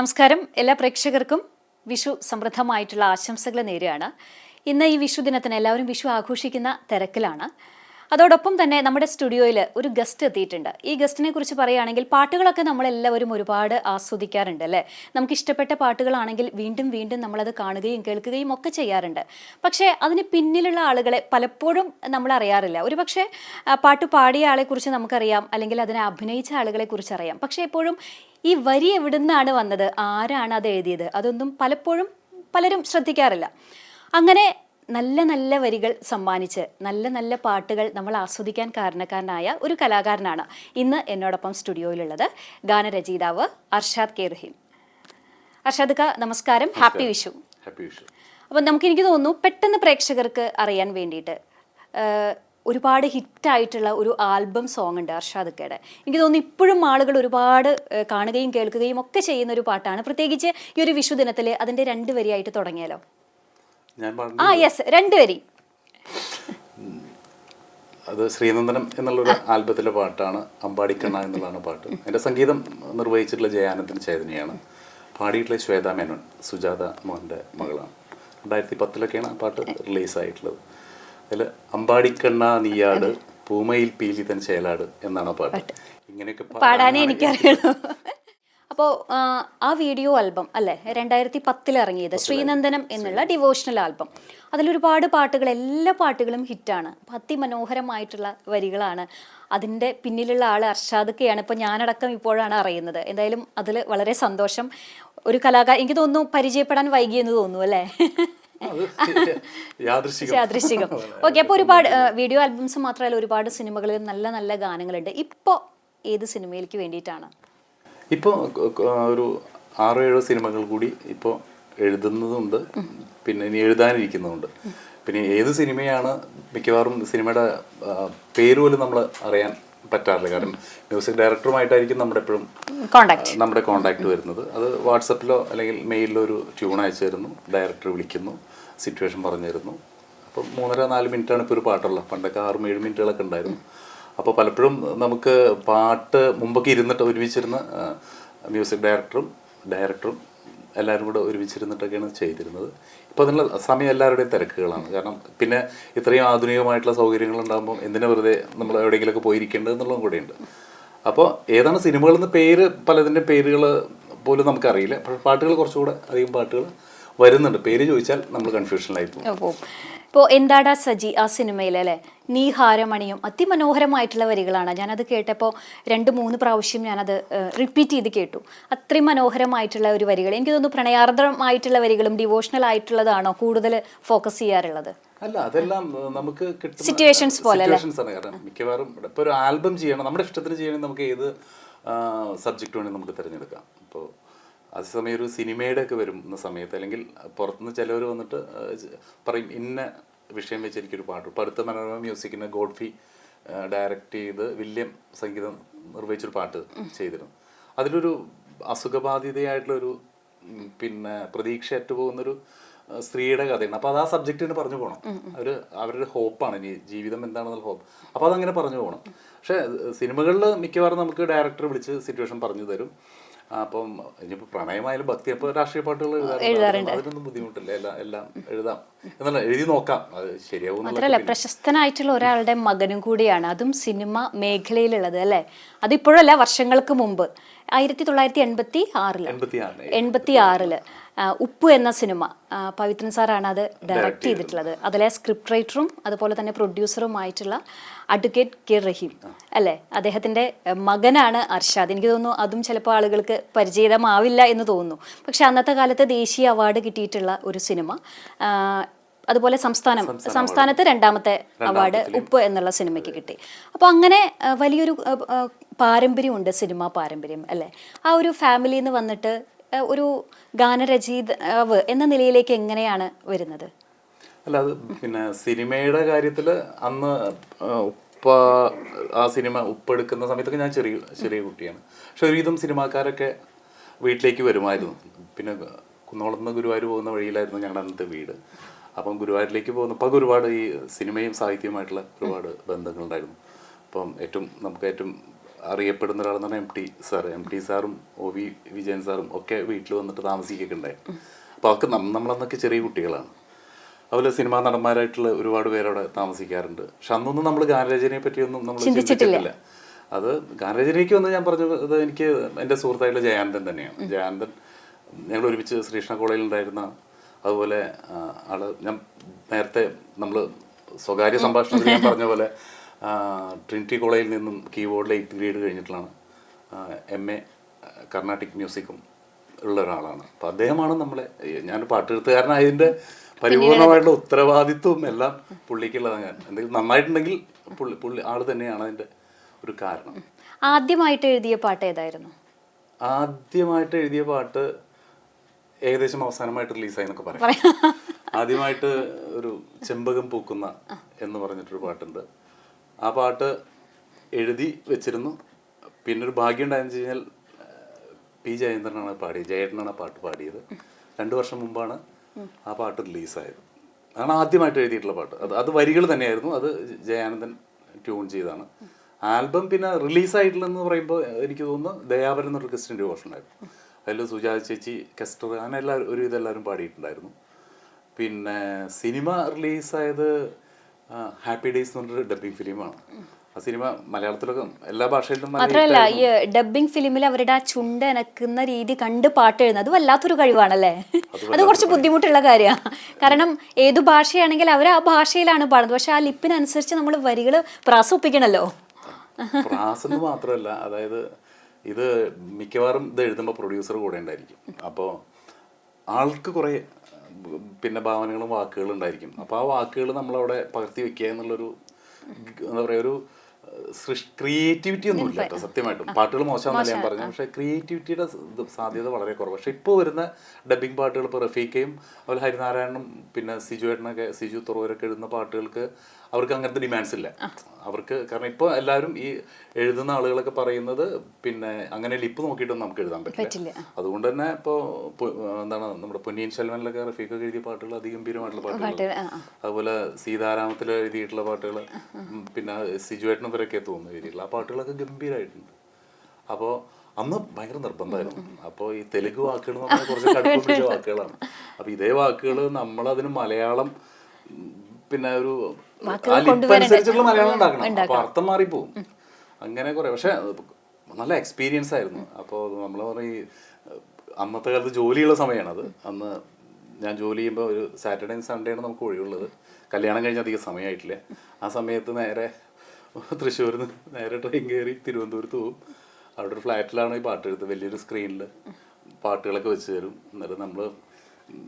നമസ്കാരം. എല്ലാ പ്രേക്ഷകർക്കും വിഷു സമൃദ്ധമായിട്ടുള്ള ആശംസകൾ നേരുകയാണ്. ഇന്ന് ഈ വിഷു ദിനത്തിന് എല്ലാവരും വിഷു ആഘോഷിക്കുന്ന തിരക്കിലാണ്. അതോടൊപ്പം തന്നെ നമ്മുടെ സ്റ്റുഡിയോയിൽ ഒരു ഗസ്റ്റ് എത്തിയിട്ടുണ്ട്. ഈ ഗസ്റ്റിനെ കുറിച്ച് പറയുകയാണെങ്കിൽ പാട്ടുകളൊക്കെ നമ്മളെല്ലാവരും ഒരുപാട് ആസ്വദിക്കാറുണ്ട് അല്ലേ. നമുക്ക് ഇഷ്ടപ്പെട്ട പാട്ടുകളാണെങ്കിൽ വീണ്ടും വീണ്ടും നമ്മളത് കാണുകയും കേൾക്കുകയും ഒക്കെ ചെയ്യാറുണ്ട്. പക്ഷേ അതിന് പിന്നിലുള്ള ആളുകളെ പലപ്പോഴും നമ്മൾ അറിയാറില്ല. ഒരു പക്ഷേ പാട്ട് പാടിയ ആളെക്കുറിച്ച് നമുക്കറിയാം, അല്ലെങ്കിൽ അതിനെ അഭിനയിച്ച ആളുകളെ കുറിച്ച് അറിയാം. പക്ഷേ എപ്പോഴും ഈ വരി എവിടെ നിന്നാണ് വന്നത്, ആരാണ് അത് എഴുതിയത്, അതൊന്നും പലപ്പോഴും പലരും ശ്രദ്ധിക്കാറില്ല. അങ്ങനെ നല്ല നല്ല വരികൾ സമ്മാനിച്ച് നല്ല നല്ല പാട്ടുകൾ നമ്മൾ ആസ്വദിക്കാൻ കാരണക്കാരനായ ഒരു കലാകാരനാണ് ഇന്ന് എന്നോടൊപ്പം സ്റ്റുഡിയോയിലുള്ളത്. ഗാനരചയിതാവ് അർഷാദ് കെ റഹീം. അർഷാദ് ക, നമസ്കാരം. ഹാപ്പി വിഷു. അപ്പം എനിക്ക് തോന്നുന്നു പെട്ടെന്ന് പ്രേക്ഷകർക്ക് അറിയാൻ വേണ്ടിയിട്ട് ഒരുപാട് ഹിറ്റായിട്ടുള്ള ഒരു ആൽബം സോങ് ഉണ്ട് അർഷാദ് കയുടെ. എനിക്ക് തോന്നുന്നു ഇപ്പോഴും ആളുകൾ ഒരുപാട് കാണുകയും കേൾക്കുകയും ഒക്കെ ചെയ്യുന്ന ഒരു പാട്ടാണ്. പ്രത്യേകിച്ച് ഈ ഒരു വിഷു ദിനത്തിൽ അതിൻ്റെ 2 വരിയായിട്ട് തുടങ്ങിയാലോ? യെസ്, 2 വരി. അത് ശ്രീനന്ദനം എന്നുള്ളൊരു ആൽബത്തിലെ പാട്ടാണ്. അമ്പാടിക്കണ്ണ എന്നുള്ളതാണ് പാട്ട്. എൻ്റെ സംഗീതം നിർവഹിച്ചിട്ടുള്ള ജയാനന്ദൻ ചേതനയാണ്. പാടിയിട്ടുള്ള ശ്വേതാ മേനോൻ, സുജാത മോഹൻ്റെ മകളാണ്. 2010 ആ പാട്ട് റിലീസായിട്ടുള്ളത്. അതിൽ അമ്പാടിക്കണ്ണ നീയാട് പൂമയിൽ പീലിതൻ ചേലാട് എന്നാണ് പാട്ട്. ഇങ്ങനെയൊക്കെ പാടാനേ എനിക്കറിയുള്ളൂ. അപ്പോൾ ആ വീഡിയോ ആൽബം അല്ലേ 2010 ഇറങ്ങിയത്, ശ്രീനന്ദനം എന്നുള്ള ഡിവോഷണൽ ആൽബം. അതിലൊരുപാട് പാട്ടുകൾ, എല്ലാ പാട്ടുകളും ഹിറ്റാണ്. അതിമനോഹരമായിട്ടുള്ള വരികളാണ്. അതിൻ്റെ പിന്നിലുള്ള ആൾ അർഷാദ് കെയാണ്. ഇപ്പോൾ ഞാനടക്കം ഇപ്പോഴാണ് അറിയുന്നത്. എന്തായാലും അതിൽ വളരെ സന്തോഷം. ഒരു കലാകാരൻ, എനിക്ക് തോന്നുന്നു പരിചയപ്പെടാൻ വൈകിയെന്ന് തോന്നുന്നു അല്ലേ? യാദൃശികം. ഓക്കെ. അപ്പോൾ ഒരുപാട് വീഡിയോ ആൽബംസ് മാത്രമല്ല, ഒരുപാട് സിനിമകളിലും നല്ല നല്ല ഗാനങ്ങളുണ്ട്. ഇപ്പോൾ ഏത് സിനിമയിലേക്ക് വേണ്ടിയിട്ടാണ്? ഇപ്പോൾ ഒരു 6-7 സിനിമകൾ കൂടി ഇപ്പോൾ എഴുതുന്നതുണ്ട്, പിന്നെ ഇനി എഴുതാനിരിക്കുന്നുമുണ്ട്. പിന്നെ ഏത് സിനിമയാണ് മിക്കവാറും സിനിമയുടെ പേര് പോലും നമ്മൾ അറിയാൻ പറ്റാറില്ല. കാരണം മ്യൂസിക് ഡയറക്ടറുമായിട്ടായിരിക്കും നമ്മുടെ കോണ്ടാക്ട് വരുന്നത്. അത് വാട്സപ്പിലോ അല്ലെങ്കിൽ മെയിലിലോ ഒരു ട്യൂൺ അയച്ചു തരുന്നു, ഡയറക്ടർ വിളിക്കുന്നു, സിറ്റുവേഷൻ പറഞ്ഞു തരുന്നു. അപ്പം 3-4 മിനിറ്റാണ് ഇപ്പോൾ ഒരു പാട്ടുള്ളത്. പണ്ടൊക്കെ 6-7 മിനിറ്റുകളൊക്കെ ഉണ്ടായിരുന്നു. അപ്പോൾ പലപ്പോഴും നമുക്ക് പാട്ട് മുമ്പൊക്കെ ഇരുന്നിട്ട് ഒരുമിച്ചിരുന്ന് മ്യൂസിക് ഡയറക്ടറും എല്ലാവരും കൂടെ ഒരുമിച്ചിരുന്നിട്ടൊക്കെയാണ് ചെയ്തിരുന്നത്. ഇപ്പോൾ അതിനുള്ള സമയം എല്ലാവരുടെയും തിരക്കുകളാണ്. കാരണം പിന്നെ ഇത്രയും ആധുനികമായിട്ടുള്ള സൗകര്യങ്ങൾ ഉണ്ടാകുമ്പോൾ എന്തിനാ വെറുതെ നമ്മൾ എവിടെയെങ്കിലുമൊക്കെ പോയിരിക്കേണ്ടത് എന്നുള്ളതും കൂടെയുണ്ട്. അപ്പോൾ ഏതാണ് സിനിമകളെന്ന് പലതിൻ്റെ പേരുകൾ പോലും നമുക്കറിയില്ല. പക്ഷേ പാട്ടുകൾ കുറച്ചുകൂടെ അധികം പാട്ടുകൾ വരുന്നുണ്ട്. പേര് ചോദിച്ചാൽ നമ്മൾ കൺഫ്യൂഷനിലായി പോകും. ഇപ്പോൾ എന്താടാ സജി ആ സിനിമയിലല്ലേ, നീ ഹാരമണിയും അതിമനോഹരമായിട്ടുള്ള വരികളാണ്. ഞാനത് കേട്ടപ്പോൾ 2-3 പ്രാവശ്യം ഞാനത് റിപ്പീറ്റ് ചെയ്ത് കേട്ടു. അത്രയും മനോഹരമായിട്ടുള്ള ഒരു വരികൾ. എനിക്ക് തോന്നുന്നു പ്രണയാർദ്രമായിട്ടുള്ള വരികളും ഡിവോഷണൽ ആയിട്ടുള്ളതാണോ കൂടുതൽ ഫോക്കസ് ചെയ്യാറുള്ളത്? അല്ല, അതെല്ലാം നമുക്ക് കിട്ടുന്ന സിറ്റുവേഷൻസ് പോലെ ആണ്. കാരണം മിക്കവാറും ഇപ്പോൾ ഒരു ആൽബം ചെയ്യണം, നമ്മുടെ ഇഷ്ടത്തിന് ചെയ്യണമെങ്കിൽ നമുക്ക് ഏത് സബ്ജക്റ്റ് വേണമെങ്കിൽ നമുക്ക് തിരഞ്ഞെടുക്കാം. ഇപ്പോൾ അതേസമയം ഒരു സിനിമയുടെ ഒക്കെ വരുന്ന സമയത്ത്, അല്ലെങ്കിൽ പുറത്തുനിന്ന് ചിലവർ വന്നിട്ട് പറയും ഇന്ന വിഷയം വെച്ച് എനിക്കൊരു പാട്ട്. ഇപ്പോൾ അടുത്ത മനോരമ മ്യൂസിക്കിന് ഗോഡ്ഫി ഡയറക്റ്റ് ചെയ്ത് വില്യം സംഗീതം നിർവഹിച്ചൊരു പാട്ട് ചെയ്തിരുന്നു. അതിലൊരു അസുഖബാധിതയായിട്ടുള്ളൊരു പിന്നെ പ്രതീക്ഷയറ്റു പോകുന്നൊരു സ്ത്രീയുടെ കഥയാണ്. അപ്പോൾ അത് ആ സബ്ജക്റ്റിന് പറഞ്ഞു പോകണം. അവരുടെ ഹോപ്പാണ്, ഇനി ജീവിതം എന്താണെന്നുള്ള ഹോപ്പ്. അപ്പോൾ അതങ്ങനെ പറഞ്ഞു പോകണം. പക്ഷേ സിനിമകളിൽ മിക്കവാറും നമുക്ക് ഡയറക്ടർ വിളിച്ച് സിറ്റുവേഷൻ പറഞ്ഞു തരും. അപ്പം ഇനിയിപ്പോൾ പ്രണയമായാലും ഭക്തി, അപ്പോൾ രാഷ്ട്രീയ പാട്ടുകൾ എഴുതാറുണ്ട്. അതിനൊന്നും ബുദ്ധിമുട്ടില്ല. എല്ലാം എഴുതാം എന്നല്ല, എഴുതി നോക്കാം, അത് ശരിയാവും. മാത്രമല്ല പ്രശസ്തനായിട്ടുള്ള ഒരാളുടെ മകനും കൂടിയാണ്, അതും സിനിമ മേഖലയിലുള്ളത് അല്ലേ. അതിപ്പോഴല്ല, വർഷങ്ങൾക്ക് മുമ്പ് 1986 ഉപ്പ് എന്ന സിനിമ പവിത്രൻ സാറാണ് അത് ഡയറക്റ്റ് ചെയ്തിട്ടുള്ളത്. അതിലെ സ്ക്രിപ്റ്റ് റൈറ്ററും അതുപോലെ തന്നെ പ്രൊഡ്യൂസറുമായിട്ടുള്ള അഡ്വക്കേറ്റ് കെ റഹീം അല്ലേ, അദ്ദേഹത്തിൻ്റെ മകനാണ് അർഷാദ്. എനിക്ക് തോന്നുന്നു അതും ചിലപ്പോൾ ആളുകൾക്ക് പരിചിതമാവില്ല എന്ന് തോന്നുന്നു. പക്ഷെ അന്നത്തെ കാലത്ത് ദേശീയ അവാർഡ് കിട്ടിയിട്ടുള്ള ഒരു സിനിമ. അതുപോലെ സംസ്ഥാനത്ത് 2ാമത്തെ അവാർഡ് ഉപ്പ് എന്നുള്ള സിനിമയ്ക്ക് കിട്ടി. അപ്പോൾ അങ്ങനെ വലിയൊരു പാരമ്പര്യമുണ്ട്, സിനിമാ പാരമ്പര്യം അല്ലേ. ആ ഒരു ഫാമിലിയിൽ നിന്ന് വന്നിട്ട് ഒരു ഗാനരചയിതാവ് എന്ന നിലയിലേക്ക് എങ്ങനെയാണ് വരുന്നത്? അല്ല, അത് പിന്നെ സിനിമയുടെ കാര്യത്തിൽ അന്ന് ആ സിനിമ ഉപ്പെടുക്കുന്ന സമയത്തൊക്കെ ഞാൻ ചെറിയ കുട്ടിയാണ്. പക്ഷെ ഒരുവിധം സിനിമാക്കാരൊക്കെ വീട്ടിലേക്ക് വരുമായിരുന്നു. പിന്നെ കുന്നോളത്ത് ഗുരുവായൂർ പോകുന്ന വഴിയിലായിരുന്നു ഞങ്ങളുടെ അന്നത്തെ വീട്. അപ്പം ഗുരുവായൂരിലേക്ക് പോകുന്നപ്പോൾ ഒരുപാട് ഈ സിനിമയും സാഹിത്യവുമായിട്ടുള്ള ഒരുപാട് ബന്ധങ്ങളുണ്ടായിരുന്നു. അപ്പം നമുക്ക് ഏറ്റവും അറിയപ്പെടുന്ന ഒരാളെന്ന് പറഞ്ഞാൽ എം ടി സാറും OV വിജയൻ സാറും ഒക്കെ വീട്ടിൽ വന്നിട്ട് താമസിക്കുകയൊക്കെ ഉണ്ടായി. അപ്പോൾ അവർക്ക് നമ്മളന്നൊക്കെ ചെറിയ കുട്ടികളാണ്. അതുപോലെ സിനിമാ നടന്മാരായിട്ടുള്ള ഒരുപാട് പേരവിടെ താമസിക്കാറുണ്ട്. പക്ഷെ അന്നൊന്നും നമ്മൾ ഗാനരചനയെ പറ്റിയൊന്നും നമ്മൾ ചിന്തിച്ചിട്ടില്ല. അത് ഗാനരചനയ്ക്ക് വന്ന് ഞാൻ പറഞ്ഞത് എനിക്ക് എൻ്റെ സുഹൃത്തായിട്ടുള്ള ജയാനന്ദൻ തന്നെയാണ്. ജയാനന്ദൻ ഞങ്ങൾ ഒരുമിച്ച് ശ്രീകൃഷ്ണ കോളേജിൽ ഉണ്ടായിരുന്ന, അതുപോലെ ഞാൻ നേരത്തെ നമ്മൾ സ്വകാര്യ സംഭാഷണത്തിൽ ഞാൻ പറഞ്ഞ പോലെ ട്രിനിറ്റി കോളേജിൽ നിന്നും കീബോർഡിലെ 8th ഗ്രേഡ് കഴിഞ്ഞിട്ടുള്ളതാണ്. MA കർണാട്ടിക് മ്യൂസിക്കും ഉള്ള ഒരാളാണ്. അപ്പം അദ്ദേഹമാണ് നമ്മളെ, ഞാൻ പാട്ടെഴുത്തുകാരനായതിൻ്റെ പരിപൂർണമായിട്ടുള്ള ഉത്തരവാദിത്വവും എല്ലാം പുള്ളിക്കുള്ളതാണ്. ഞാൻ എന്തെങ്കിലും നന്നായിട്ടുണ്ടെങ്കിൽ പുള്ളി ആൾ തന്നെയാണ് അതിൻ്റെ ഒരു കാരണം. ആദ്യമായിട്ട് എഴുതിയ പാട്ട് ഏതായിരുന്നു? ആദ്യമായിട്ട് എഴുതിയ പാട്ട് ഏകദേശം അവസാനമായിട്ട് റിലീസായി എന്നൊക്കെ പറയാം. ആദ്യമായിട്ട് ഒരു ചെമ്പകം പൂക്കുന്ന എന്ന് പറഞ്ഞിട്ടൊരു പാട്ടുണ്ട്. ആ പാട്ട് എഴുതി വെച്ചിരുന്നു. പിന്നെ ഒരു ഭാഗ്യം ഉണ്ടായെന്ന് വെച്ച് കഴിഞ്ഞാൽ P. ജയേന്ദ്രനാണ് പാടിയത്, ജയേട്ടനാണ് ആ പാട്ട് പാടിയത്. 2 വർഷം മുമ്പാണ് ആ പാട്ട് റിലീസായത്. അതാണ് ആദ്യമായിട്ട് എഴുതിയിട്ടുള്ള പാട്ട്. അത് വരികൾ തന്നെയായിരുന്നു, അത് ജയാനന്ദൻ ട്യൂൺ ചെയ്താണ്. ആൽബം പിന്നെ റിലീസായിട്ടുള്ളതെന്ന് പറയുമ്പോൾ എനിക്ക് തോന്നുന്നു ദയാവരൻ എന്നൊരു ക്രിസ്ത്യൻ ഡിവോഷൻ ഉണ്ടായിരുന്നു. അതിൽ സുജാത ചേച്ചി, കെസ്റ്റർ, അങ്ങനെ എല്ലാവരും പാടിയിട്ടുണ്ടായിരുന്നു. പിന്നെ സിനിമ റിലീസായത് ഹാപ്പി ഡേയ്സ് എന്ന് പറഞ്ഞൊരു ഡബ്ബിങ് ഫിലിമാണ്. ആ സിനിമ മലയാളത്തിലൊക്കെ എല്ലാ ഭാഷയിലും മാത്രമല്ല ഈ ഡബ്ബിംഗ് ഫിലിമിൽ അവരുടെ ആ ചുണ്ട് അനക്കുന്ന രീതി കണ്ട് പാട്ട് എഴുതുന്നത് അത് വല്ലാത്തൊരു കഴിവാണല്ലേ. അത് കുറച്ച് ബുദ്ധിമുട്ടുള്ള കാര്യമാണ്. കാരണം ഏതു ഭാഷയാണെങ്കിൽ അവർ ആ ഭാഷയിലാണ് പാടുന്നത്, പക്ഷെ ആ ലിപ്പിനനുസരിച്ച് നമ്മൾ വരികൾ പ്രാസൊപ്പിക്കണല്ലോ. പ്രാസെന്ന് മാത്രമല്ല, അതായത് ഇത് മിക്കവാറും ഇത് എഴുതുമ്പോൾ പ്രൊഡ്യൂസർ കൂടെ ഉണ്ടായിരിക്കും. അപ്പോൾ ആൾക്ക് കുറേ പിന്നെ ഭാവനകളും വാക്കുകളും ഉണ്ടായിരിക്കും. അപ്പോൾ ആ വാക്കുകൾ നമ്മളവിടെ പകർത്തി വെക്കുക എന്നുള്ളൊരു എന്താ പറയുക, ഒരു ക്രിയേറ്റിവിറ്റി ഒന്നും ഇല്ല കേട്ടോ സത്യമായിട്ടും. പാട്ടുകൾ മോശമാണെന്നല്ല ഞാൻ പറഞ്ഞു, പക്ഷേ ക്രിയേറ്റിവിറ്റിയുടെ സാധ്യത വളരെ കുറവ്. പക്ഷേ ഇപ്പോൾ വരുന്ന ഡബ്ബിങ് പാട്ടുകൾ, ഇപ്പോൾ റഫീഖയും അതുപോലെ ഹരിനാരായണനും പിന്നെ സിജു തുറവരൊക്കെ എഴുതുന്ന പാട്ടുകൾക്ക് അവർക്ക് അങ്ങനത്തെ ഡിമാൻഡ്സ് ഇല്ല അവർക്ക്. കാരണം ഇപ്പോൾ എല്ലാവരും ഈ എഴുതുന്ന ആളുകളൊക്കെ പറയുന്നത് പിന്നെ അങ്ങനെ ലിപ്പ് നോക്കിയിട്ടൊന്നും നമുക്ക് എഴുതാൻ പറ്റില്ല. അതുകൊണ്ട് തന്നെ ഇപ്പോൾ എന്താണ് നമ്മുടെ പൊന്നിയിൻ സെൽവനിലൊക്കെ റഫീഖൊക്കെ എഴുതിയ പാട്ടുകൾ അതിഗംഭീരമായിട്ടുള്ള പാട്ടുകൾ, അതുപോലെ സീതാരാമത്തിൽ എഴുതിയിട്ടുള്ള പാട്ടുകൾ, പിന്നെ സിജുവേട്ടനും ഇവരൊക്കെ തോന്നുന്നു എഴുതിയിട്ടുള്ള ആ പാട്ടുകളൊക്കെ ഗംഭീരമായിട്ടുണ്ട്. അപ്പോൾ അന്ന് ഭയങ്കര നിർബന്ധമായിരുന്നു. അപ്പോൾ ഈ തെലുങ്ക് വാക്കുകൾ എന്ന് പറഞ്ഞാൽ കുറച്ച് കടുപ്പം പിടിച്ച വാക്കുകളാണ്. അപ്പോൾ ഇതേ വാക്കുകൾ നമ്മളതിന് മലയാളം പിന്നെ ഒരു ലിപ്പനുസരിച്ചുള്ള മലയാളം ഉണ്ടാക്കണം. അപ്പോൾ അർത്ഥം മാറിപ്പോവും. അങ്ങനെ കുറേ, പക്ഷെ നല്ല എക്സ്പീരിയൻസ് ആയിരുന്നു. അപ്പോൾ നമ്മൾ പറയും അന്നത്തെ കാലത്ത് ജോലിയുള്ള സമയമാണത്. അന്ന് ഞാൻ ജോലി ചെയ്യുമ്പോൾ ഒരു സാറ്റർഡേ സൺഡേയാണ് നമുക്ക് ഒഴിവുള്ളത്. കല്യാണം കഴിഞ്ഞ് അധികം സമയമായിട്ടില്ല. ആ സമയത്ത് നേരെ തൃശ്ശൂരിൽ നിന്ന് നേരെ ട്രെയിൻ കയറി തിരുവനന്തപുരത്ത് പോകും. അവിടെ ഒരു ഫ്ലാറ്റിലാണ് ഈ പാട്ട് എഴുതുന്നത്. വലിയൊരു സ്ക്രീനിൽ പാട്ടുകളൊക്കെ വെച്ച് തരും. എന്നിട്ട് നമ്മൾ